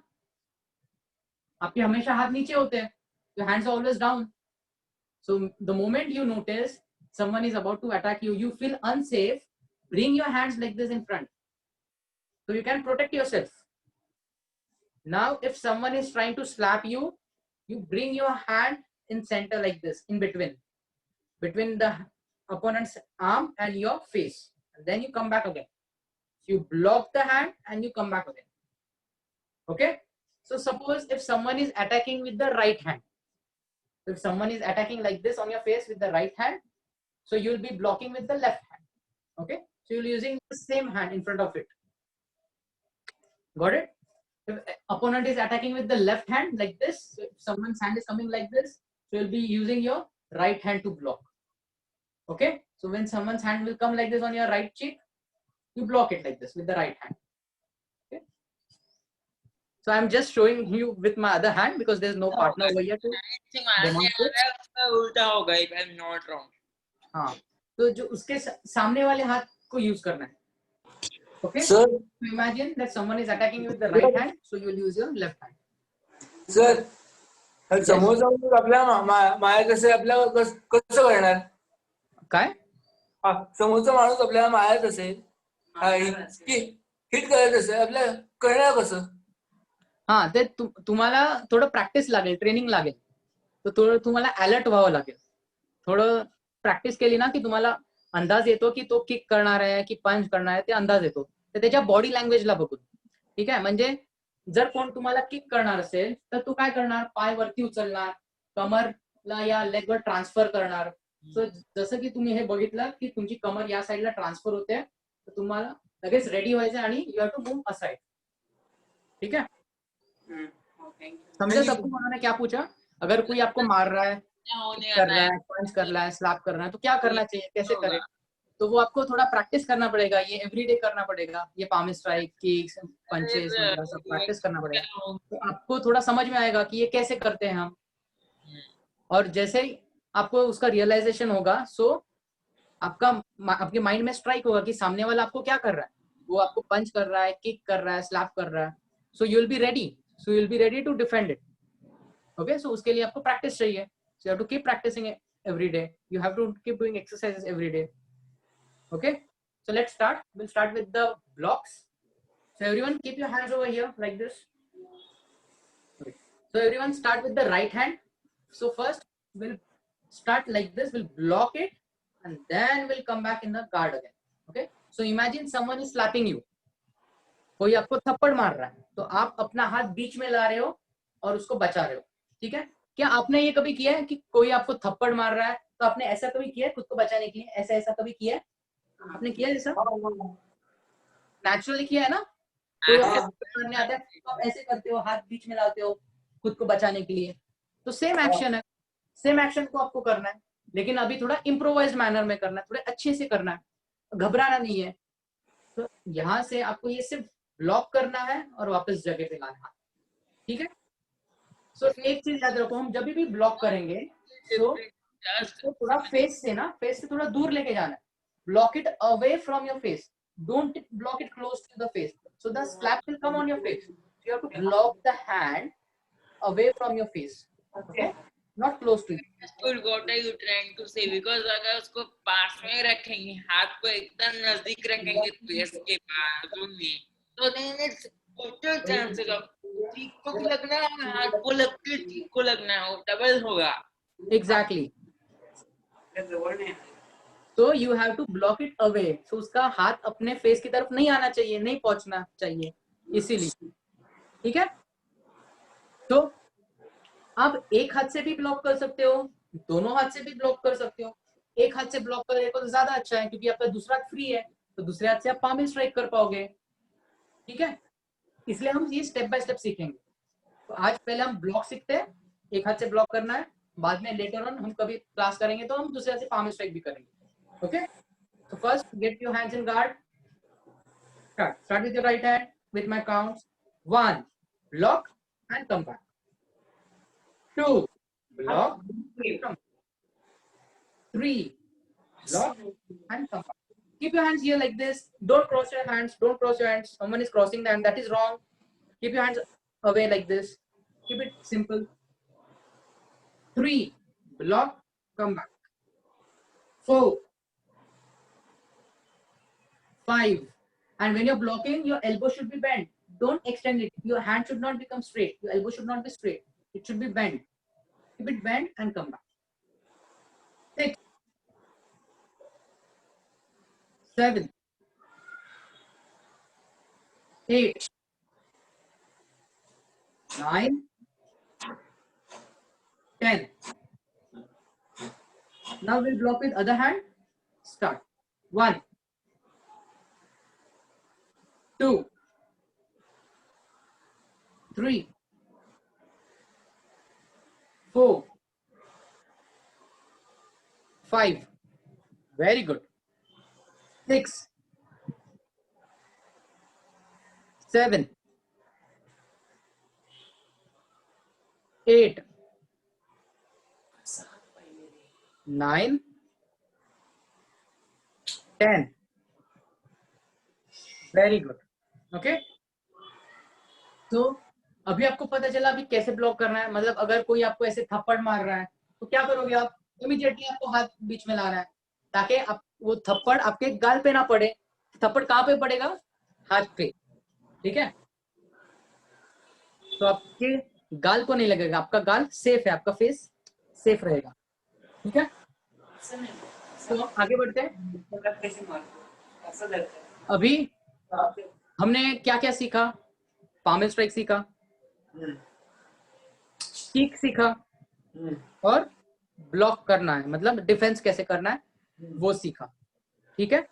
आपके हमेशा हाथ नीचे होते हैं, your hands are always down. So the moment you notice someone is about to attack you, you feel unsafe, bring your hands like this in front so you can protect yourself. Now if someone is trying to slap you, you bring your hand in center like this, in between the opponent's arm and your face, and then you come back again. You block the hand and you come back again. Okay. So suppose if someone is attacking with the right hand, if someone is attacking like this on your face with the right hand, so you'll be blocking with the left hand. Okay. So you'll be using the same hand in front of it. Got it? If opponent is attacking with the left hand like this, so if someone's hand is coming like this, so you'll be using your right hand to block. Okay. So when someone's hand will come like this on your right cheek, you block it like this with the right hand. Okay. So I'm just showing you with my other hand because there's no partner over here to demonstrate. उल्टा होगा if I'm not wrong. हाँ, तो जो उसके सामने वाले हाथ को यूज करना है. Okay. Sir, So imagine that someone is attacking you with the right hand, so you will use your left hand. sir, समोरचा माणूस आपल्या माया कसे आपल्याला कसं करणार? काय? समोरचा माणूस आपल्याला मायात असेल, हिट करत असेल, आपल्याला करणार कसं? हाँ, ते तुम्हाला थोडं प्रॅक्टिस लागेल, ट्रेनिंग लागेल. तर थोडं तुम्हाला अलर्ट व्हावं लागेल. थोडं प्रॅक्टिस केली ना की तुम्हाला अंदाज येतो की तो किक करणार आहे की पंच करणार आहे, ते अंदाज येतो. तर त्याच्या बॉडी लँग्वेजला बघून. ठीक आहे. म्हणजे जर कोण तुम्हाला किक करणार असेल तर तू काय करणार? पाय वरती उचलणार, कमरला या लेगवर ट्रान्सफर करणार. सो जसं की तुम्ही हे बघितलं की तुमची कमर या साईडला ट्रान्सफर होते, तर तुम्हाला लगेच रेडी व्हायचं आणि you have to move aside. ठीक है. समझे सबको? उन्होंने क्या पूछा? अगर कोई आपको मार रहा है, कर रहा है, पंच कर रहा है, स्लैप कर रहा है, तो क्या करना चाहिए, कैसे करें? तो वो आपको थोड़ा प्रैक्टिस करना पड़ेगा. ये एवरीडे करना पड़ेगा. ये पाम स्ट्राइक, किक्स, पंचेस वगैरह सब प्रैक्टिस करना पड़ेगा. तो आपको थोड़ा समझ में आएगा कि ये कैसे करते हैं हम. और जैसे ही आपको उसका रियलाइजेशन होगा, सो आपके माइंड में स्ट्राइक होगा कि सामने वाला आपको क्या कर रहा है. वो आपको पंच कर रहा है, किक कर रहा है, स्लैप कर रहा है. So you will be ready. So you'll be ready to defend it. Okay, so उसके लिए आपको practice चाहिए. So you have to keep practicing it every day. You have to keep doing exercises every day. Okay, so let's start. We'll start with the blocks. So everyone keep your hands over here like this. Okay. So everyone start with the right hand. So first we'll start like this. We'll block it and then we'll come back in the guard again. Okay, so imagine someone is slapping you. कोई आपको थप्पड़ मार रहा है, तो आप अपना हाथ बीच में ला रहे हो और उसको बचा रहे हो. ठीक है. क्या आपने ये कभी किया है कि कोई आपको थप्पड़ मार रहा है तो आपने ऐसा कभी किया है खुद को बचाने के लिए? ऐसा कभी किया है? आपने किया है? ऐसा नेचुरली किया है ना? कोई आपको मारने आता है तो आप ऐसे करते हो, हाथ बीच में लाते हो खुद को बचाने के लिए. तो सेम एक्शन है. सेम एक्शन को आपको करना है, लेकिन अभी थोड़ा इम्प्रोवाइज्ड मैनर में करना है, थोड़े अच्छे से करना है, घबराना नहीं है. तो यहाँ से आपको ये सिर्फ ब्लॉक करना है और वापस जगह पे लाना है. ठीक है. सो एक चीज याद रखो, हम जब भी ब्लॉक करेंगे तो थोड़ा फेस से थोड़ा दूर लेके जाना है. Block it away from your face. Don't block it close to the face. So the slap will come on your face. You have to block the hand away from your face. Okay. not close to you. Understood what are you trying to say? Because अगर उसको पास में रखेंगे, हाथ को एकदम नजदीक रखेंगे face के बाजू में, तो then it's total chances of चीख को भी लगना है, हाथ को लग के चीख को लगना है, वो डबल होगा. Exactly. So you have to block it away. So उसका हाथ अपने फेस की तरफ नहीं आना चाहिए, नहीं पहुंचना चाहिए, इसीलिए. ठीक है. तो आप एक हाथ से भी ब्लॉक कर सकते हो, दोनों हाथ से भी ब्लॉक कर सकते हो. एक हाथ से ब्लॉक करेंगे तो ज्यादा अच्छा है, क्योंकि आपका दूसरा हाथ फ्री है, तो दूसरे हाथ से आप पाम स्ट्राइक कर पाओगे. ठीक है. इसलिए हम ये स्टेप बाय स्टेप सीखेंगे. तो आज पहले हम ब्लॉक सीखते हैं, एक हाथ से ब्लॉक करना है. बाद में लेटर ऑन हम कभी क्लास करेंगे तो हम दूसरे हाथ से पाम स्ट्राइक भी करेंगे. Okay. So first get your hands in guard. Start with your right hand with my counts. 1, block and come back. 2, block, come back. 3, block and come back. Keep your hands here like this. Don't cross your hands. Don't cross your hands. Someone is crossing the hand. That is wrong. Keep your hands away like this. Keep it simple. 3, block, come back. 4, 5, and when you're blocking, your elbow should be bent. Don't extend it. Your hand should not become straight. Your elbow should not be straight. It should be bent. Keep it bent and come back. 6, 7, 8, 9, 10. Now we'll block with other hand. Start. 1, 2, 3, 4, 5. Very good. 6, 7, 8, 9, 10. Very good. Okay. तो अभी आपको पता चला अभी कैसे block करना है. मतलब अगर कोई आपको ऐसे थप्पड़ मार रहा है तो क्या करोगे आप? इमीडिएटली आपको हाथ बीच में लाना है, ताकि आप वो थप्पड़ आपके गाल पे ना पड़े. थप्पड़ कहाँ पे पड़ेगा? हाथ पे. ठीक है. तो आपके गाल को नहीं लगेगा, आपका गाल सेफ है, आपका फेस सेफ रहेगा. ठीक है. तो आगे बढ़ते हैं. अभी हमने क्या क्या सीखा? पाम स्ट्राइक सीखा, किक सीखा, और ब्लॉक करना है, मतलब डिफेंस कैसे करना है वो सीखा. ठीक है.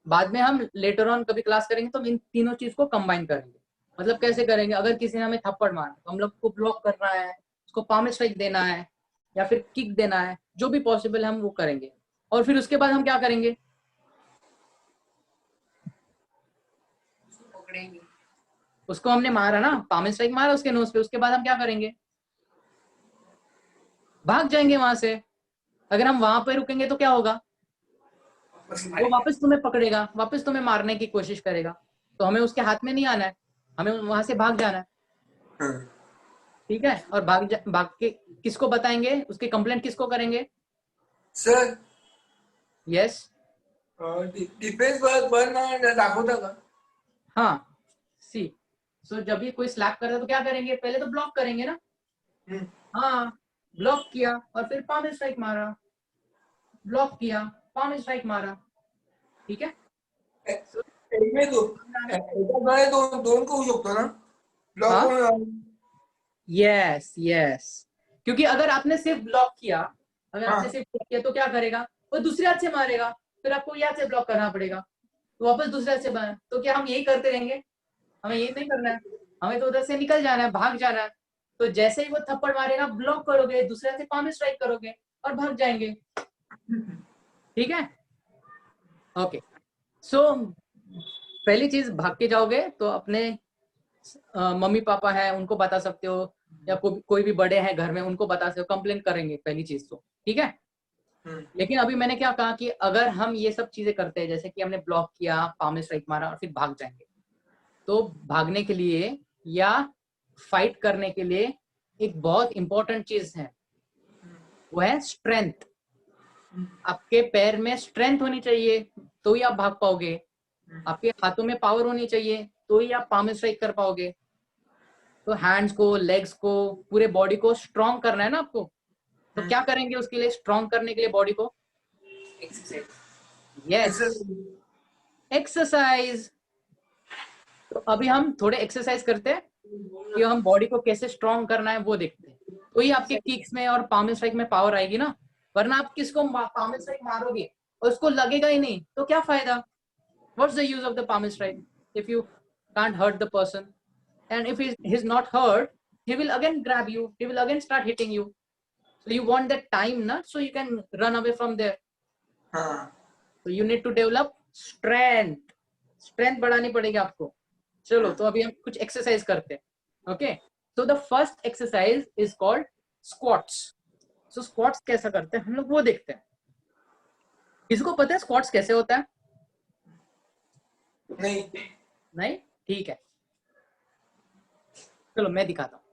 बाद में हम लेटर ऑन कभी क्लास करेंगे तो इन तीनों चीज को कंबाइन करेंगे. मतलब कैसे करेंगे? अगर किसी ने हमें थप्पड़ मारा तो हम लोग को ब्लॉक करना है, उसको पाम स्ट्राइक देना है या फिर किक देना है, जो भी पॉसिबल है हम वो करेंगे. और फिर उसके बाद हम क्या करेंगे? उसको हमने मारा ना, पाम स्ट्राइक मारा उसके नोज पे, उसके बाद हम क्या करेंगे? भाग जाएंगे वहां से. अगर हम वहां पे रुकेंगे तो क्या होगा? वो वापस तुम्हें पकड़ेगा, वापस तुम्हें मारने की कोशिश करेगा. तो हमें उसके हाथ में नहीं आना है, हमें वहां से भाग जाना है. ठीक है. और भाग के किसको बताएंगे? उसकी कंप्लेंट किसको करेंगे? सर. यस. डिफेन्स बन दाखवता का? हाँ. सी. सो जब भी कोई स्लैप करता है तो क्या करेंगे? पहले तो ब्लॉक करेंगे ना. हाँ. ब्लॉक किया और फिर पाम स्ट्राइक मारा, ब्लॉक किया, पाम स्ट्राइक मारा. ठीक है. दोन को होऊ शकतो ना ब्लॉक? Yes yes. क्योंकि अगर आपने सिर्फ ब्लॉक किया, तो क्या करेगा? वो दूसरे हाथ से मारेगा, फिर आपको यहाँ से ब्लॉक करना पड़ेगा, तो वापस दूसरे हाथ से मारे. तो क्या हम यही करते रहेंगे? हमें ये नहीं करना है. हमें तो उधर से निकल जाना है, भाग जाना है. तो जैसे ही वो थप्पड़ मारेगा, ब्लॉक करोगे, दूसरे हाथ से पाम स्ट्राइक करोगे और भाग जाएंगे. ठीक है. ओके. सो पहली चीज, भाग के जाओगे तो अपने मम्मी पापा है उनको बता सकते हो, या कोई भी बड़े हैं घर में उनको बता सकते हो. कंप्लेन करेंगे पहली चीज तो. ठीक है. लेकिन अभी मैंने क्या कहा कि अगर हम ये सब चीजें करते हैं, जैसे कि हमने ब्लॉक किया, पाम स्ट्राइक मारा और फिर भाग जाएंगे, तो भागने के लिए या फाइट करने के लिए एक बहुत इंपॉर्टेंट चीज है, वो है स्ट्रेंथ। आपके पैर में स्ट्रेंथ होनी चाहिए तो ही आप भाग पाओगे, आपके हाथों में पावर होनी चाहिए तो ही आप पाम स्ट्राइक कर पाओगे। तो हैंड्स को, लेग्स को, पूरे बॉडी को स्ट्रॉन्ग करना है ना आपको, तो क्या करेंगे उसके लिए, स्ट्रॉन्ग करने के लिए बॉडी को? Yes, exercise. तो अभी हम थोड़े एक्सरसाइज करते हैं कि हम बॉडी को कैसे स्ट्रॉन्ग करना है वो देखते हैं, तो ही आपके किक्स में और पाम स्ट्राइक में पावर आएगी ना। वरना आप किसको पाम स्ट्राइक मारोगे और उसको लगेगा ही नहीं तो क्या फायदा? What's the use of the palm strike if you can't hurt the person? And if he's not hurt, he will again grab you. He will again start hitting you. So you want that time, na? So you can run away from there. So you need to develop strength. Strength बढ़ानी पड़ेगी आपको। चलो, तो अभी हम कुछ exercise करते हैं. Okay. So the first exercise is called squats. So squats कैसा करते हैं हम लोग वो देखते हैं। किसको पता है squats कैसे होता है? नहीं, ठीक है, चलो मैं दिखाता हूँ।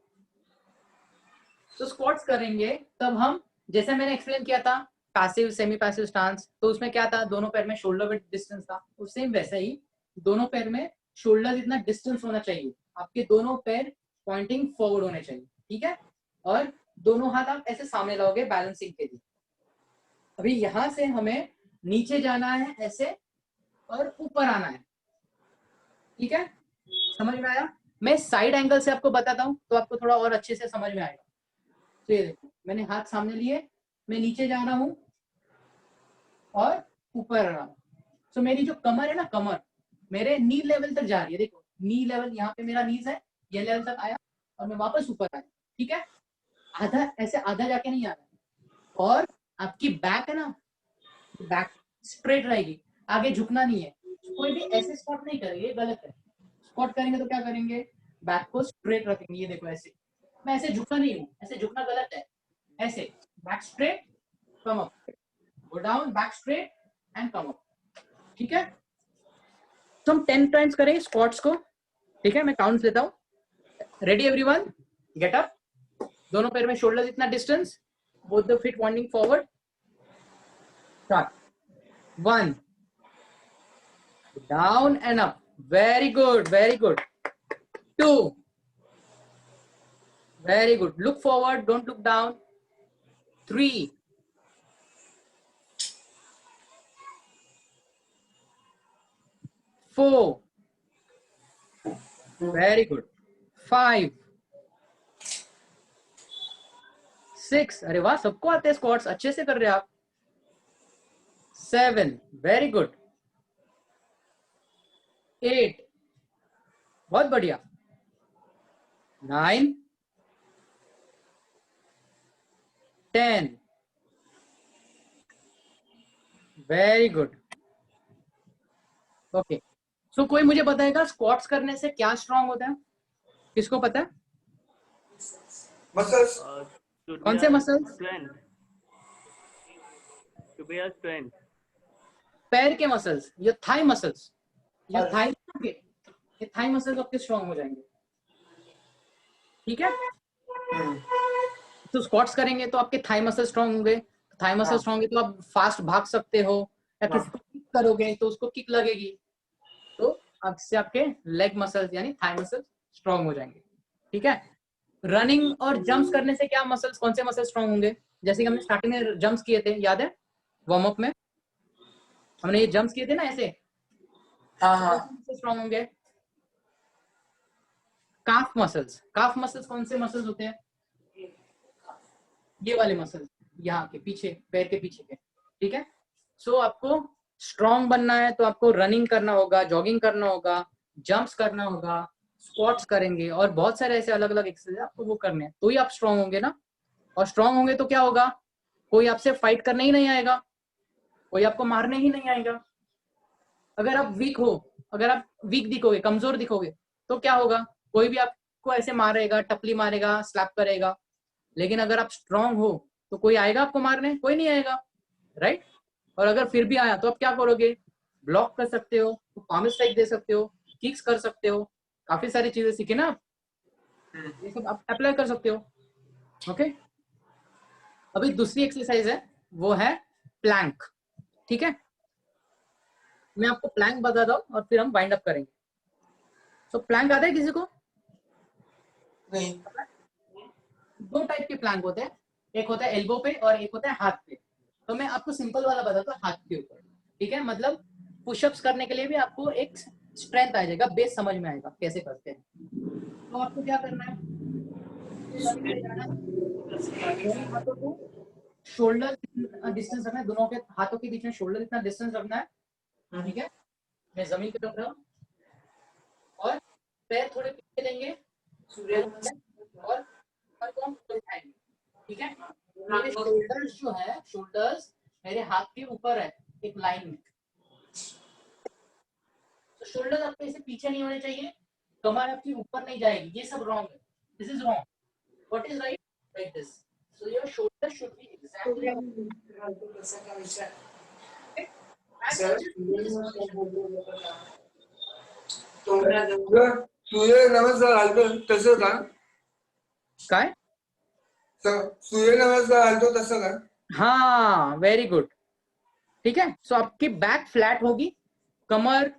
तो स्क्वाट्स करेंगे तब हम, जैसे मैंने एक्सप्लेन किया था पैसिव सेमी पैसिव स्टांस, तो उसमें क्या था, दोनों पैर में शोल्डर विड्थ डिस्टेंस था। तो सेम वैसा ही दोनों पैर में शोल्डर जितना डिस्टेंस होना चाहिए, आपके दोनों पैर पॉइंटिंग फॉरवर्ड होने चाहिए, ठीक है। और दोनों हाथ आप ऐसे सामने लाओगे बैलेंसिंग के लिए। अभी यहां से हमें नीचे जाना है ऐसे और ऊपर आना है, ठीक है, समझ में आया? मैं साइड एंगल से आपको बताता हूँ तो आपको थोड़ा और अच्छे से समझ में आएगा। तो ये देखो, मैंने हाथ सामने लिए, मैं नीचे जा रहा हूँ और ऊपर आ रहा हूँ। तो मेरी जो कमर है ना, कमर मेरे नी लेवल तक जा रही है। देखो नी लेवल, यहाँ पे मेरा नीज है, ये लेवल तक आया और मैं वापस ऊपर आया, ठीक है। आधा ऐसे, आधा जाके नहीं आ रहा। और आपकी बैक है ना, बैक स्ट्रेट रहेगी, आगे झुकना नहीं है। कोई भी ऐसे स्क्वाट नहीं करेंगे, गलत है। स्क्वाट करेंगे तो क्या करेंगे, बैक को स्ट्रेट रखेंगे। ये देखो ऐसे, मैं ऐसे झुकना नहीं हूँ, ऐसे झुकना गलत है। ऐसे back straight, come up, go down, back straight and come up, ठीक है। तो हम 10 टाइम्स करेंगे स्क्वाट्स को, ठीक है। मैं काउंट लेता हूँ। रेडी एवरीवन, गेट अप, दोनों पैर में शोल्डर जितना distance, both the feet pointing forward, start. 1, down and up, very good, very good. 2, very good, look forward, don't look down. 3, 4, very good. 5, 6, अरे वाह, सबको आते हैं स्क्वाट्स, अच्छे से कर रहे हैं आप। 7, very good. 8, बहुत बढ़िया। 9, 10, वेरी गुड। ओके, सो कोई मुझे बताएगा स्क्वाट्स करने से क्या स्ट्रांग होता है? किसको पता है? मसल्स। कौन से muscles? Strength. To be a strength. पैर के मसल्स, ये थाई मसल्स, ये थाई, ये थाई मसल्स आपके स्ट्रांग हो जाएंगे, ठीक है। तो स्क्वाट्स करेंगे तो आपके थाई मसल स्ट्रांग होंगे। थाई मसल स्ट्रांग है तो आप फास्ट भाग सकते हो, या किसी को किक करोगे तो उसको किक लगेगी, तो आपसे आपके लेग मसल्स यानी थाई मसल्स स्ट्रांग हो जाएंगे, ठीक है। रनिंग और जंप्स करने से क्या मसल्स, कौन से मसल्स स्ट्रांग होंगे? जैसे कि हमने स्टार्टिंग में जंप्स किए थे, याद है? वार्म अप में हमने ये जंप्स किए थे ना ऐसे, हाँ, स्ट्रांग होंगे। काफ मसल्स, काफ मसल्स कौन से मसल्स होते हैं? ये वाले मसल्स, यहाँ के पीछे, पैर के पीछे के, ठीक है। सो आपको स्ट्रांग बनना है तो आपको रनिंग करना होगा, जॉगिंग करना होगा, जंप्स करना होगा, स्क्वाट्स करेंगे और बहुत सारे ऐसे अलग अलग एक्सरसाइज आपको वो करने हैं, तो ही आप स्ट्रांग होंगे ना। और स्ट्रांग होंगे तो क्या होगा, कोई आपसे फाइट करने ही नहीं आएगा, कोई आपको मारने ही नहीं आएगा। अगर आप वीक हो, अगर आप वीक दिखोगे, कमजोर दिखोगे, तो क्या होगा, कोई भी आपको ऐसे मारेगा, टपली मारेगा, स्लैप करेगा। लेकिन अगर आप स्ट्रांग हो तो कोई आएगा आपको मारने? कोई नहीं आएगा, राइट। और अगर फिर भी आया तो आप क्या करोगे, ब्लॉक कर सकते हो, पाम स्ट्राइक दे सकते हो, किक्स कर सकते हो, काफी सारी चीजें सीखे ना आप, ये सब आप अप्लाई कर सकते हो, ओके। अभी दूसरी एक्सरसाइज है, वो है प्लैंक। ठीक है, मैं आपको प्लैंक बताता हूँ और फिर हम वाइंड अप करेंगे। तो प्लैंक आता है किसी को? नहीं। दो टाइप के प्लैंक होते हैं, एक होता है एल्बो पे और एक होता है हाथ पे। तो मैं आपको सिंपल वाला बताता हूँ, हाथ के ऊपर। ठीक है, मतलब पुशअप्स करने के लिए भी आपको एक स्ट्रेंथ आ जाएगा, बेस समझ में आएगा कैसे करते हैं। तो आपको क्या करना है, दोनों हाथों को शोल्डर डिस्टेंस रखना है, दोनों के हाथों के बीच में शोल्डर इतना डिस्टेंस रखना है। ठीक है, मैं जमीन पे रख रहा हूँ और पैर थोड़े पीछे लेंगे और को उठाएंगे। ठीक है, मेरे शोल्डर्स जो है, शोल्डर्स मेरे हाथ के ऊपर है एक लाइन में। तो शोल्डर आपके ऐसे पीछे नहीं होने चाहिए, कमर आपकी ऊपर नहीं जाएगी, ये सब रॉन्ग है। This is wrong. What is right? Like this. So your shoulder should be exactly Surya Namaskar घालतो तसं का? काय? सूर्य नमस्कार घालतो तसं का? हाँ, वेरी गुड। ठीक है, सो आपकी बैक फ्लैट होगी, कमर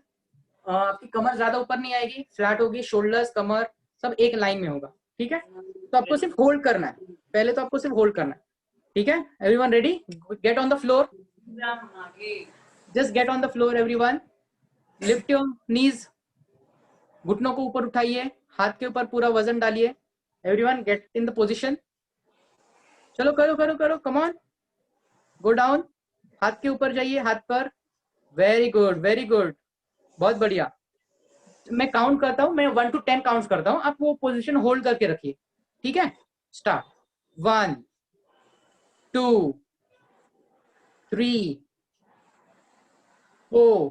आपकी कमर ज्यादा ऊपर नहीं आएगी, फ्लैट होगी, शोल्डर्स कमर सब एक लाइन में होगा। ठीक है, तो आपको सिर्फ होल्ड करना है, पहले तो आपको सिर्फ होल्ड करना है। ठीक है, everyone ready? Get on the floor, just get on the floor everyone. Lift your knees, घुटनों को ऊपर उठाइए, हाथ के ऊपर पूरा वजन डालिए। Everyone get in the position. चलो करो करो करो, कम ऑन, गो डाउन, हाथ के ऊपर जाइए, हाथ पर। वेरी गुड वेरी गुड, बहुत बढ़िया। मैं काउंट करता हूं, मैं 1 to 10 काउंट करता हूं, आप वो पोजीशन होल्ड करके रखिए। ठीक है, स्टार्ट। 1 2 3 4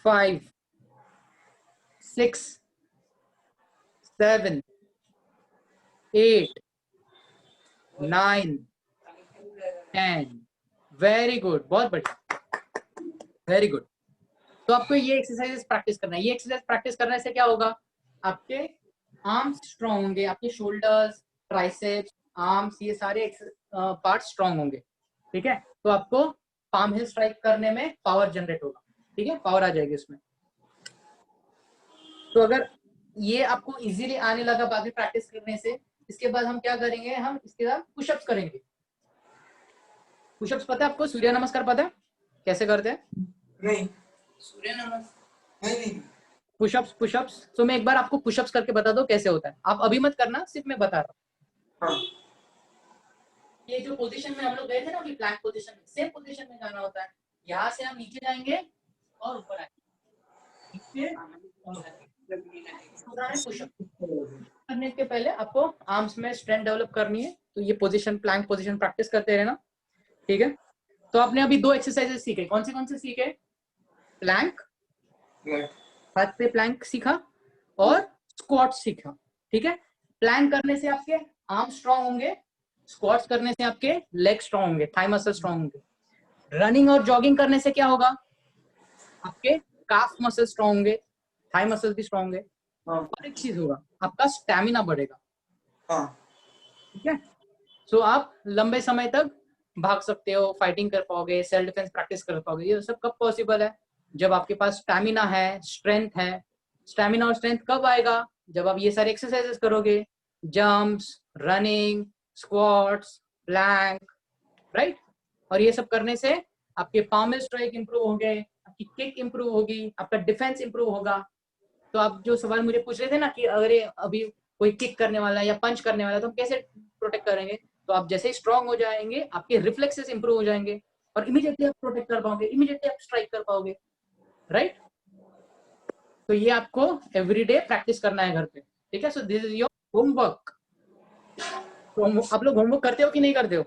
5 6 7 8 9 10। वेरी गुड, बहुत बढ़िया, वेरी गुड। तो आपको ये एक्सरसाइज प्रैक्टिस करना है। ये एक्सरसाइज प्रैक्टिस करने से क्या होगा, आपके आर्म्स स्ट्रांग होंगे, आपके शोल्डर्स, ट्राइसेप्स, आर्म्स, ये सारे पार्ट स्ट्रांग होंगे। ठीक है, तो आपको पाम हिल स्ट्राइक करने में पावर जनरेट होगा। ठीक है, पावर आ जाएगी उसमें। तो अगर ये आपको इजीली आने लगा बाकी प्रैक्टिस करने से, इसके बाद हम क्या करेंगे, हम इसके बाद पुशअप्स करेंगे। पुशअप्स पता है आपको? सूर्य नमस्कार पता है कैसे करते हैं? नहीं। सूर्य नमस्कार नहीं। पुशअप्स पुशअप्स तो मैं एक बार आपको पुशअप्स करके बता दो कैसे होता है, आप अभी मत करना, सिर्फ मैं बता रहा हूँ। ये जो पोजीशन में हम लोग गए थे ना, अभी प्लैंक पोजीशन में, सेम पोजीशन में जाना होता है। यहाँ से हम नीचे जाएंगे और ऊपर आएंगे। पुशअप करने के पहले आपको आर्म्स में स्ट्रेंथ डेवलप करनी है, तो ये पोजीशन, प्लैंक पोजीशन प्रैक्टिस करते रहना। ठीक है, तो आपने अभी 2 एक्सरसाइजेस सीखे, कौन से सीखे? प्लैंक, हाथ पे प्लैंक सीखा, और स्क्वाट सीखा। ठीक है, प्लैंक करने से आपके आर्म स्ट्रांग होंगे, स्क्वाट्स करने से आपके लेग स्ट्रांग होंगे, थाई मसल स्ट्रांग होंगे। रनिंग और जॉगिंग करने से क्या होगा, आपके काफ मसल स्ट्रांग होंगे, थाई मसल भी स्ट्रांग होंगे। और एक चीज होगा, आपका स्टैमिना बढ़ेगा। ठीक है, सो आप लंबे समय तक भाग सकते हो, फाइटिंग कर पाओगे, सेल्फ डिफेंस प्रैक्टिस कर पाओगे। ये सब कब पॉसिबल है, जब आपके पास स्टैमिना है, स्ट्रेंथ है। स्टैमिना और स्ट्रेंथ कब आएगा, जब आप ये सारे एक्सरसाइजेस करोगे, jumps, running, squats, plank, right. और ये सब करने से आपके पाम स्ट्राइक इंप्रूव होंगे, आपकी किक इंप्रूव होगी, आपका डिफेंस इंप्रूव होगा। तो आप जो सवाल मुझे पूछ रहे थे ना कि अगर अभी कोई किक करने वाला है या पंच करने वाला है तो हम कैसे प्रोटेक्ट करेंगे, तो आप जैसे ही स्ट्रांग हो जाएंगे, आपके रिफ्लेक्सेस इंप्रूव हो जाएंगे और इमीडिएटली आप प्रोटेक्ट कर पाओगे, इमीडिएटली आप स्ट्राइक कर पाओगे, राइट। तो ये आपको एवरीडे प्रैक्टिस करना है घर पे। ठीक है, so this is your homework. तो आप लोग होमवर्क करते हो कि नहीं करते हो?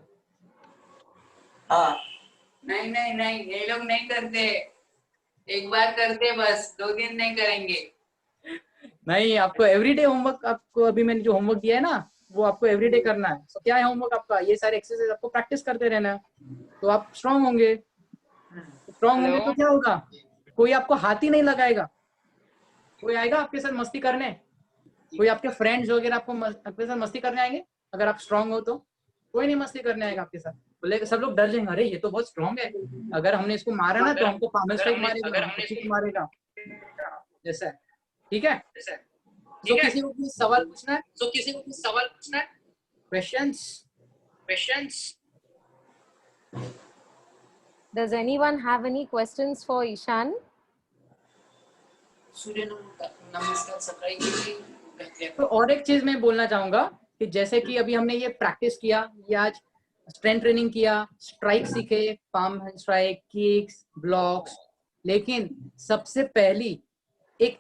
हाँ। नहीं नहीं नहीं, ये लोग नहीं करते, एक बार करते बस, 2 दिन नहीं करेंगे। नहीं, आपको एवरीडे होमवर्क, आपको अभी मैंने जो होमवर्क दिया है ना, वो आपको एवरीडे करना है। so, क्या है होमवर्क आपका, ये सारे एक्सरसाइज आपको प्रैक्टिस करते रहना है, तो आप स्ट्रांग होंगे। स्ट्रांग होंगे तो क्या होगा, कोई आपको हाथ ही नहीं लगाएगा, कोई आएगा आपके साथ मस्ती करने, कोई आपके फ्रेंड्स वगैरह आपके साथ मस्ती करने आएंगे अगर आप स्ट्रांग हो तो कोई नहीं मस्ती करने आएगा आपके साथ। बोले सब लोग डर जाएंगे, अरे ये तो बहुत स्ट्रांग है, अगर हमने इसको मारा ना तो हमको पामल स्ट्राइक मारेगा, हमको किक मारेगा, जैसा। ठीक है, तो किसी को कुछ सवाल पूछना है? Questions? Does anyone have any questions for Ishan? तो और एक चीज मैं बोलना चाहूंगा कि जैसे कि अभी हमने ये प्रैक्टिस किया, ये आज स्ट्रेंथ ट्रेनिंग किया, स्ट्राइक सीखे, पाम स्ट्राइक, किक्स, ब्लॉक्स, लेकिन सबसे पहली एक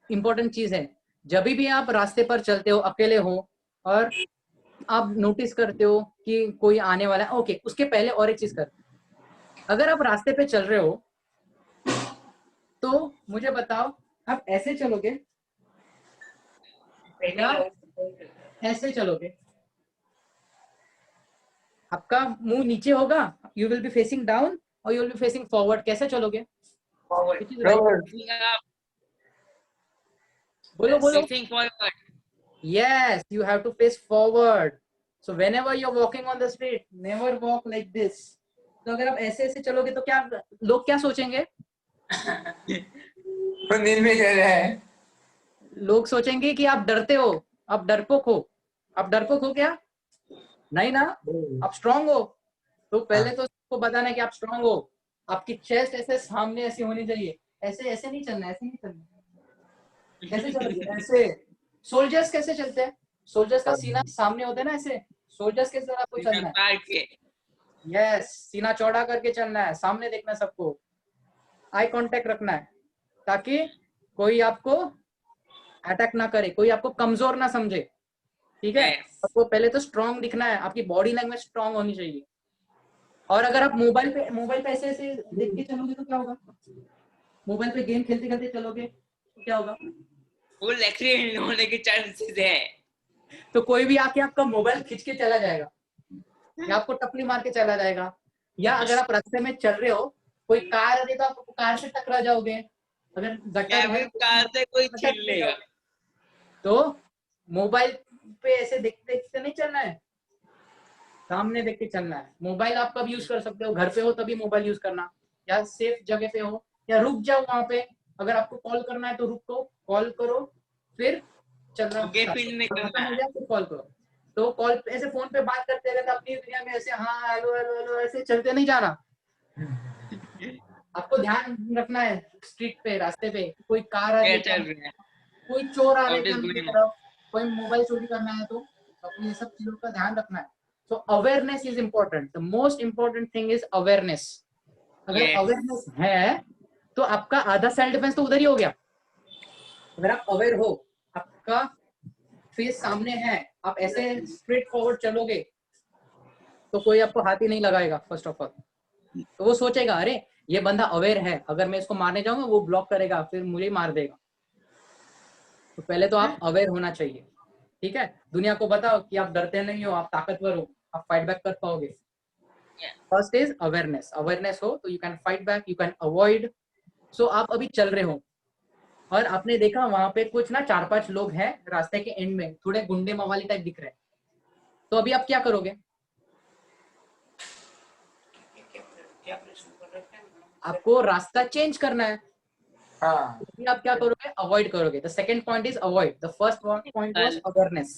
इम्पोर्टेंट चीज है, जब भी आप रास्ते पर चलते हो, अकेले हो और आप नोटिस करते हो कि कोई आने वाला है, ओके, उसके पहले और एक चीज कर, अगर आप रास्ते पे चल रहे हो तो मुझे बताओ, आप ऐसे चलोगे या ऐसे चलोगे? आपका मुंह नीचे होगा, you will be facing down, और you will be facing forward. कैसे चलोगे? बोलो बोलो। Facing forward. Yes, you have to face forward. So whenever you're walking on the street, never walk like this. तो अगर आप ऐसे ऐसे चलोगे तो क्या लोग क्या सोचेंगे? तो नींद में कह रहे हैं, लोग सोचेंगे कि आप डरते हो, आप डरपोक हो। आप डरपोक हो क्या? नहीं ना, आप स्ट्रांग हो। तो पहले तो सबको बताना है कि आप स्ट्रांग हो। आपकी चेस्ट ऐसे सामने ऐसी होनी चाहिए, ऐसे ऐसे नहीं चलना, ऐसे नहीं चलना। कैसे चलोगे? ऐसे। सोल्जर्स कैसे चलते हैं? सोल्जर्स का सीना सामने होता है ना, ऐसे। सोल्जर्स के तरह आपको चलना है। काट के यस, सीना चौड़ा करके चलना है, सामने देखना है सबको, आई कांटेक्ट रखना है, ताकि कोई आपको अटैक ना करे, कोई आपको कमजोर ना समझे। ठीक है, Yes. आपको पहले तो स्ट्रांग दिखना है, आपकी बॉडी लैंग्वेज स्ट्रांग होनी चाहिए। और अगर आप मोबाइल पे ऐसे ऐसे देख के चलोगे तो क्या होगा? मोबाइल पे गेम खेलते खेलते चलोगे तो क्या होगा? फुल एक्सीडेंट होने के चांसेस है। तो कोई भी आके आपका मोबाइल खींच के चला जाएगा, या आपको टपली मार के चला जाएगा, या अगर आप रास्ते में चल रहे हो, कोई कार आ रही तो आप कार से टकरा जाओगे, अगर गटर है कार से कोई तो छीन लेगा। तो मोबाइल पे ऐसे देखते देखते नहीं चलना है, सामने देख के चलना है। मोबाइल आप कब यूज कर सकते हो? घर पे हो तभी मोबाइल यूज करना, या सेफ जगह पे हो, या रुक जाओ वहां पे, अगर आपको कॉल करना है तो रुको, कॉल करो, फिर चलना, फिर निकलना है। फिर कॉल करो। तो कॉल ऐसे फोन पे बात करते रहते अपनी दुनिया में, ऐसे हाँ हेलो हेलो हेलो ऐसे चलते नहीं जाना। आपको ध्यान रखना है स्ट्रीट पे, रास्ते पे कोई कार आ रही चल है, रहा है। कोई चोर आ रहे What is हैं going on? तरफ, कोई मोबाइल चोरी करना है, तो अपनी ये सब चीजों का ध्यान रखना है। So awareness is important, the most important thing is awareness. अगर Yes. अवेयरनेस है तो आपका आधा सेल्फ डिफेंस तो उधर ही हो गया। अगर आप अवेयर हो, आपका फेस सामने है, आप ऐसे स्ट्रेट फॉरवर्ड चलोगे तो कोई आपको हाथ ही नहीं लगाएगा। फर्स्ट ऑफ ऑल तो वो सोचेगा अरे ये बंदा अवेयर है, अगर मैं इसको मारने जाऊंगा वो ब्लॉक करेगा, फिर मुझे ही मार देगा। तो पहले तो आप अवेयर होना चाहिए। ठीक है, दुनिया को बताओ कि आप डरते नहीं हो, आप ताकतवर हो, आप फाइट बैक कर पाओगे। First is awareness. अवेयरनेस हो तो you can fight back, you can avoid. So आप अभी चल रहे हो और आपने देखा वहां पे कुछ ना 4-5 लोग हैं रास्ते के एंड में, थोड़े गुंडे मवाली टाइप दिख रहे हैं, तो अभी आप क्या करोगे? आपको रास्ता चेंज करना है। हाँ, अभी आप क्या करोगे? अवॉइड करोगे। The second point is avoid, the first point was awareness.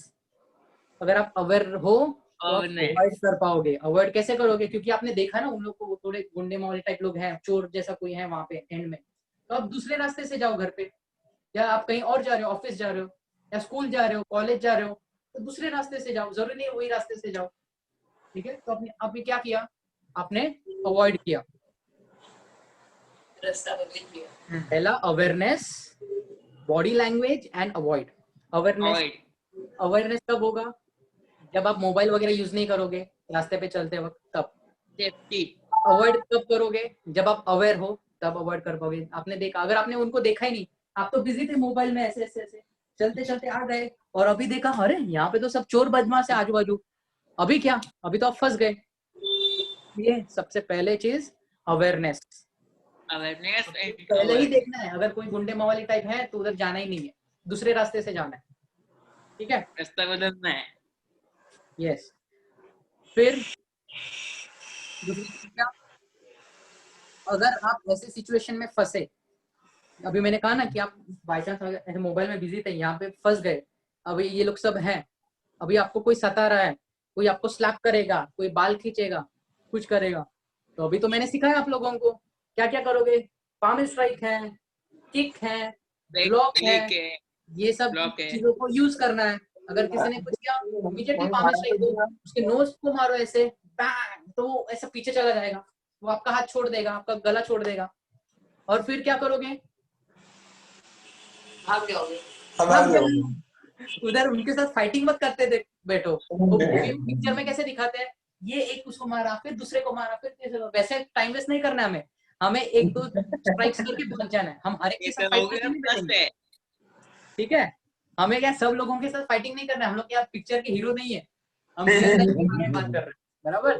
अगर आप अवेयर हो तो आप अवॉइड कर पाओगे। अवॉइड कैसे करोगे? क्योंकि आपने देखा ना उन लोग को, वो थोड़े गुंडे मवाली टाइप लोग हैं, चोर जैसा कोई है वहां पे एंड में, तो आप दूसरे रास्ते से जाओ घर पे, या आप कहीं और जा रहे हो, ऑफिस जा रहे हो या स्कूल जा रहे हो, कॉलेज जा रहे हो, तो दूसरे रास्ते से जाओ, जरूरी नहीं वही रास्ते से जाओ। ठीक है, तो आपने क्या किया? आपने अवॉइड किया। पहला awareness, body language and avoid. Awareness कब होगा? जब आप मोबाइल वगैरह यूज नहीं करोगे रास्ते पे चलते वक्त, तब। सेफ्टी। अवॉइड कब करोगे? जब आप अवेयर हो तब अवॉइड कर पाओगे। आपने देखा, अगर आपने उनको देखा ही नहीं, आप तो बिजी थे मोबाइल में, ऐसे ऐसे ऐसे चलते चलते आ गए, और अभी देखा अरे यहाँ पे तो सब चोर बदमाश है आजू बाजू, अभी क्या? अभी तो आप फंस गए। ये सबसे पहले चीज अवेयरनेस। अवेयरनेस पहले ही देखना है, अगर कोई गुंडे मवाली टाइप है तो उधर जाना ही नहीं है, दूसरे रास्ते से जाना है। ठीक है, रास्ता बदलना है। यस। फिर दूसरी चीज क्या, अगर आप ऐसे सिचुएशन में फंसे, अभी मैंने कहा ना कि आप बाई चांस ऐसे मोबाइल में बिजी थे, यहाँ पे फंस गए, अभी ये लोग सब हैं, अभी आपको कोई सता रहा है, कोई आपको स्लैप करेगा, कोई बाल खींचेगा, कुछ करेगा, तो अभी तो मैंने सिखाया आप लोगों को क्या क्या करोगे। पाम स्ट्राइक है, किक है, ब्लॉक है, ब्रेक है, ये सब ब्लॉक है। चीजों को यूज करना है। अगर किसी ने कुछ किया, इमीडिएटली पाम स्ट्राइक दो, उसके नोज को मारो ऐसे, bang, तो वो ऐसा पीछे चला जाएगा, वो आपका हाथ छोड़ देगा, आपका गला छोड़ देगा, और फिर क्या करोगे, भाग जाओगे। भाग जाओगे। उधर उनके साथ फाइटिंग मत करते थे बैठो, वो पिक्चर में कैसे दिखाते हैं, ये एक उसको मारा, फिर दूसरे को मारा, फिर तीसरे, वैसे टाइम वेस्ट नहीं करना है, हमें एक दो स्ट्राइक्स करके भाग जाना है, हम हर एक के ये साथ तो फाइट हो गया करके नहीं प्लस बैठेंगे, है। ठीक है। हमें क्या सब लोगों के साथ फाइटिंग नहीं करना है, हम लोग क्या पिक्चर के हीरो नहीं है, हम रियल लाइफ के बारे में बात कर रहे हैं, बराबर।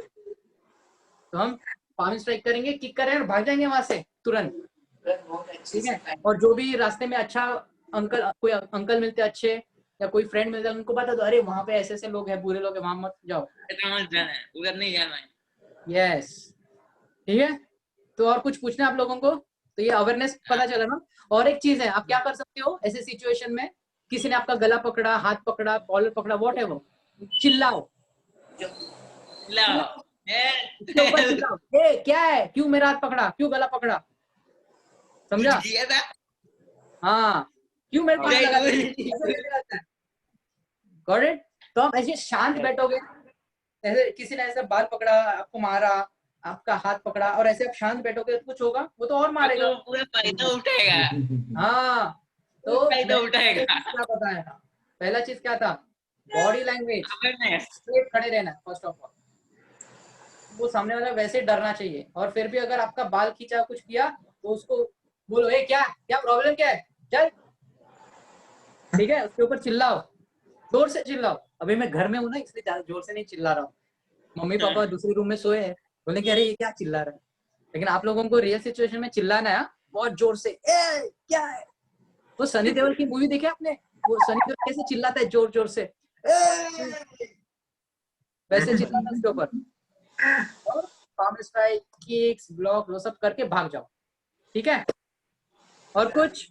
तो हम पाम स्ट्राइक करेंगे, किक करेंगे और भाग जाएंगे वहां से तुरंत, बहुत अच्छे ठीक से है। और जो भी रास्ते में अच्छा अंकल, कोई अंकल मिलते अच्छे, या कोई फ्रेंड मिलता है, उनको बता दो, अरे वहां पे ऐसे ऐसे लोग हैं, बुरे लोग हैं, वहां मत जाओ। मत जाना है, उधर नहीं जाना है। यस, ठीक है। तो और कुछ पूछना है आप लोगों को, तो ये अवेयरनेस पता चला ना। और एक चीज है, आप क्या कर सकते हो ऐसे सिचुएशन में, किसी ने आपका गला पकड़ा, हाथ पकड़ा, कॉलर पकड़ा, वॉट एवर, चिल्लाओ, लाओ, उसके ऊपर चिल्लाओ, ए क्या है, क्यों मेरा हाथ पकड़ा, क्यों गला पकड़ा, कुछ समझा, किया था। हाँ, क्यों मेरे को हाथ नहीं, लगाते हो? ऐसे कैसे लगता है, गॉट इट। तो आप ऐसे शांत बैठोगे, ऐसे किसी ने ऐसे बाल पकड़ा, आपको मारा, आपका हाथ पकड़ा, और ऐसे आप शांत बैठोगे, तो कुछ होगा, वो तो और मारेगा। तो पूरा फायदा उठाएगा, हाँ, तो फायदा मैंने पहला उठाएगा। चीज क्या बताया था, पहला चीज क्या था, बॉडी लैंग्वेज, अवेयरनेस। स्ट्रेट खड़े रहना फर्स्ट ऑफ ऑल, वो सामने वाला वैसे डरना चाहिए, और फिर भी अगर आपका बाल खींचा, कुछ किया, तो उसको बोलो, ए क्या क्या प्रॉब्लम क्या है, चल, ठीक है, उसके ऊपर चिल्लाओ, जोर से चिल्लाओ। अभी मैं घर में हूँ ना, इसलिए ज्यादा जोर से नहीं चिल्ला रहा हूँ, मम्मी पापा दूसरे रूम में सोए हैं, बोले कि अरे ये क्या चिल्ला रहा है, लेकिन आप लोगों को रियल सिचुएशन में चिल्लाना है, बहुत जोर से, ए क्या है। वो सनी देओल की मूवी देखी आपने, वो सनी देओल कैसे चिल्लाता है जोर जोर से, ए! वैसे चिल्लाना उसके ऊपर, और पाम स्ट्राइक, किक्स, ब्लॉक, वो सब करके भाग जाओ, ठीक है। और कुछ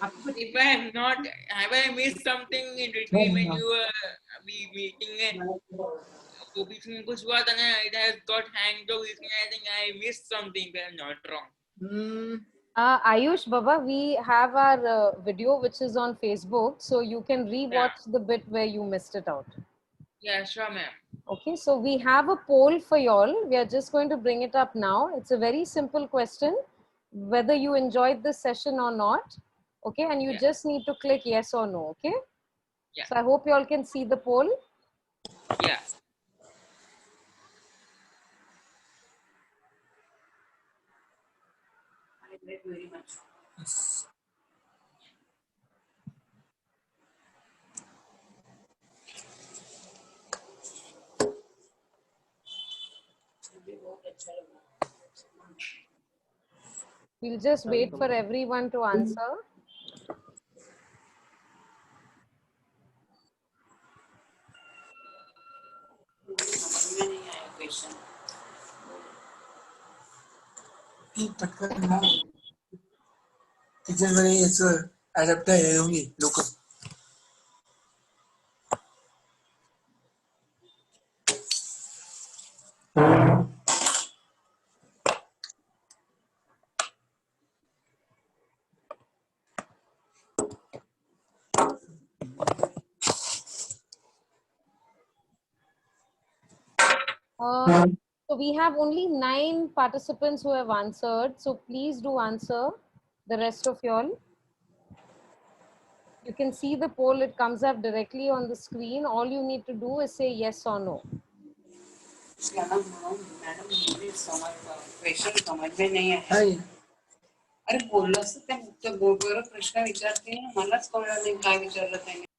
आपको कुछ, If I have not, have I missed something in between when you were meeting है, वो बीच में कुछ हुआ था ना, it has got hanged तो बीच में, I think I missed something if I'm not wrong. Ayush Baba, we have our video which is on Facebook, so you can rewatch the bit where you missed it out. Yeah, sure, ma'am. Okay, so we have a poll for y'all. We are just going to bring it up now. It's a very simple question, whether you enjoyed this session or not. Okay, and you Yeah. just need to click yes or no. Okay. Yeah. So I hope y'all can see the poll. Yeah. I read very much. We'll just wait for everyone to answer. किचनमध्ये याचं ऍडॅप्टर आहे मी लोक So we have only 9 participants who have answered. So please do answer, the rest of y'all. You can see the poll, it comes up directly on the screen. All you need to do is say yes or no. Madam question समझ में नहीं आया. अरे बोललो असं ते मुक्त गोबर प्रश्न विचारते, मलाच कळलं नाही काय विचारलं त्याने.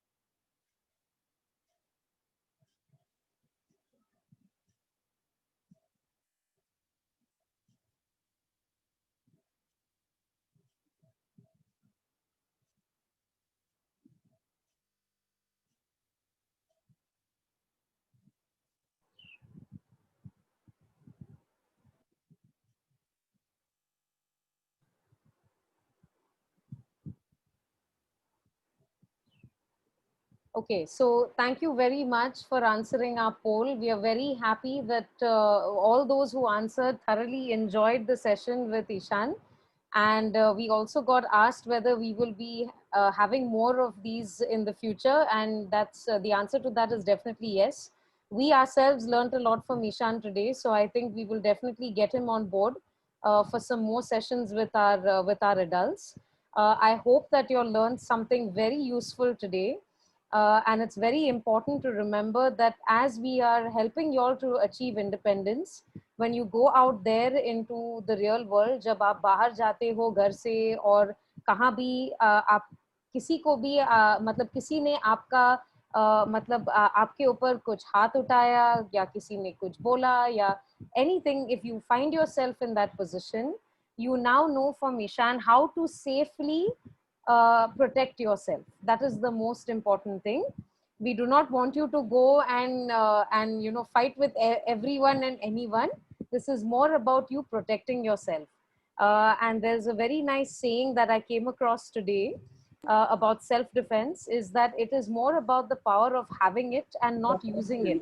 Okay, so thank you very much for answering our poll. We are very happy that all those who answered thoroughly enjoyed the session with Ishan. And we also got asked whether we will be having more of these in the future. And that's the answer to that is definitely yes. We ourselves learned a lot from Ishan today. So I think we will definitely get him on board for some more sessions with our adults. I hope that you all learned something very useful today. And it's very important to remember that as we are helping you all to achieve independence, when you go out there into the real world, जब आप बाहर जाते हो घर से और कहाँ भी आप किसी को भी मतलब किसी ने आपका मतलब आपके ऊपर कुछ हाथ उठाया या किसी ने कुछ बोला या anything, if you find yourself in that position, you now know from Ishan how to safely protect yourself. That is the most important thing. We do not want you to go and you know fight with everyone and anyone. This is more about you protecting yourself. And there's a very nice saying that I came across today about self-defense is that it is more about the power of having it and not using it,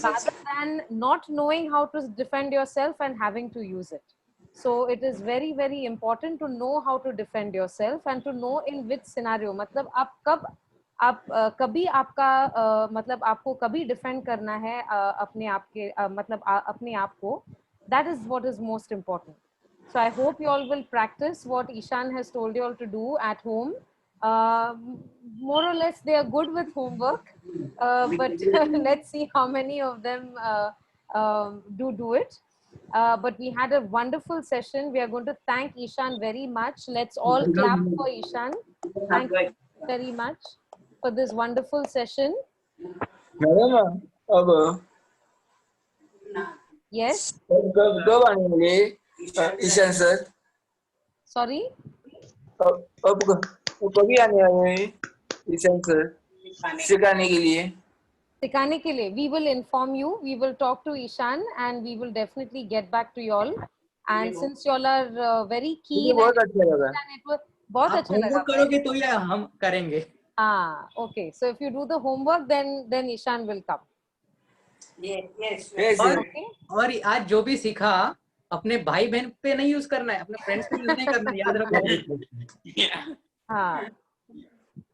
rather than not knowing how to defend yourself and having to use it. So it is very, very important to know how to defend yourself and to know in which scenario. मतलब आप कब आप कभी आपका मतलब आपको कभी defend करना है अपने आप के मतलब अपने आप को. That is what is most important. So I hope you all will practice what Ishan has told you all to do at home. Uh, More or less, they are good with homework, but let's see how many of them do it. But we had a wonderful session. We are going to thank Ishan very much. Let's all clap for Ishan. Thank you very much for this wonderful session. Madam अब Yes, कब कब आने वाले Ishan sir? sorry. अब कभी आने वाले हैं ईशान सर सिखाने के लिए? सिखाने के लिए we will inform you. We will talk to Ishan and we will definitely get back to you all. And since you all are very मुझे keen बहुत and अच्छा लगा. बहुत आप अच्छा लगा. होमवर्क करोगे तो या हम करेंगे. Okay. So if you do the homework, then Ishan will come. Yes, और Okay. और आज जो भी सीखा अपने भाई बहन पे नहीं यूज करना है, अपने फ्रेंड्स पे यूज नहीं करना है, याद रखो.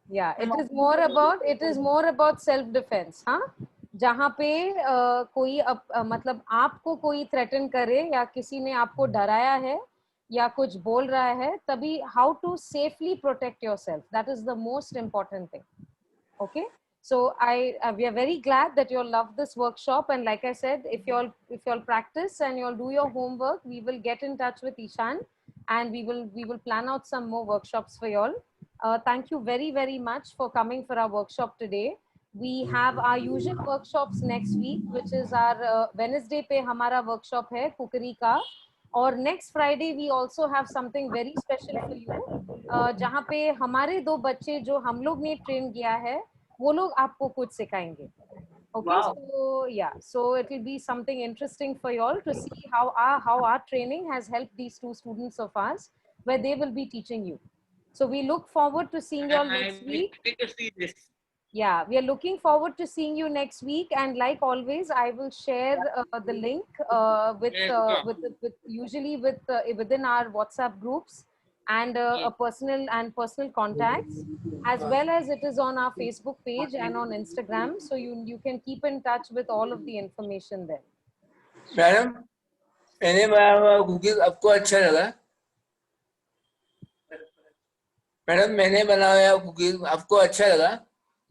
Yeah, it is more about self defense. हाँ, जहाँ पे कोई मतलब आपको कोई थ्रेटन करे या किसी ने आपको डराया है या कुछ बोल रहा है, तभी how to safely protect yourself. That is the most important thing. Okay. So we are very glad that you all love this workshop, and like I said, if you all practice and you all do your homework, we will get in touch with Ishan, and we will plan out some more workshops for you all. Thank you very, very much for coming for our workshop today. We have our usual workshops next week, which is our Wednesday पे हमारा workshop है cookery का, और next Friday we also have something very special for you. जहाँ पे हमारे दो बच्चे जो हम लोग ने ट्रेन किया है वो लोग आपको कुछ सिखाएंगे. Okay, so yeah, so it will be something interesting for you all to see how our training has helped these two students of ours, where they will be teaching you. So we look forward to seeing you all next week. Happy to see this. Yeah, we are looking forward to seeing you next week, and like always, I will share the link with usually within our WhatsApp groups and a personal contacts, as well as it is on our Facebook page and on Instagram, so you can keep in touch with all of the information there. Madam मैंने बनाया हुआ cookies आपको अच्छा लगा? Madam मैंने बनाया हुआ cookies आपको अच्छा लगा?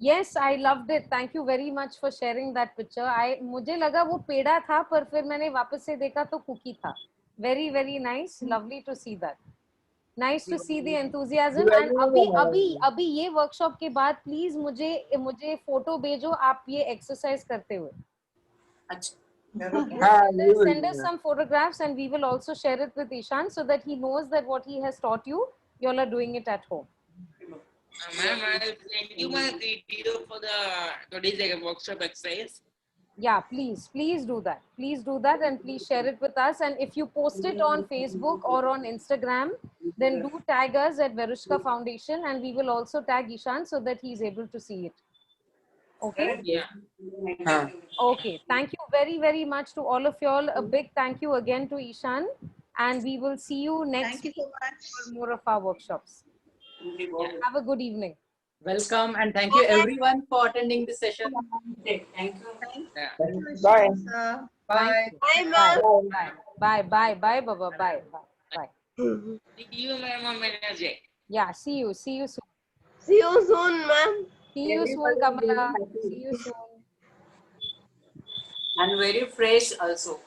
Yes, I loved it. Thank you very much for sharing that picture. मुझे लगा वो पेड़ा था, पर फिर मैंने वापस से देखा तो कुकी था. Very, very nice. Lovely to see that. Nice to see the enthusiasm. And अभी ये workshop के बाद please मुझे photo भेजो आप ये exercise करते हुए. Send us some photographs and we will also share it with Ishan so that he knows that what he has taught you, you all are doing it at home. Ma'am, I'll send you my video for the today's like a workshop exercise. Yeah, please do that. Please do that and please share it with us. And if you post it on Facebook or on Instagram, then do tag us at Verushka Foundation, and we will also tag Ishan so that he is able to see it. Okay. Yeah. हाँ Okay. Thank you very, very much to all of y'all. A big thank you again to Ishan. And we will see you next Thank you so week much. for more of our workshops. Have a good evening. Welcome and thank you everyone for attending this session. Thank Yeah. you, Bye. sir. Thank Bye. you. Bye, Bye. ma'am. Bye. Bye. Bye. Bye, Baba. Bye. Bye. Bye. See you, ma'am, on Wednesday. Yeah. See you. See you soon. See you soon, ma'am. See you soon, Kamala. See you soon. And very fresh also.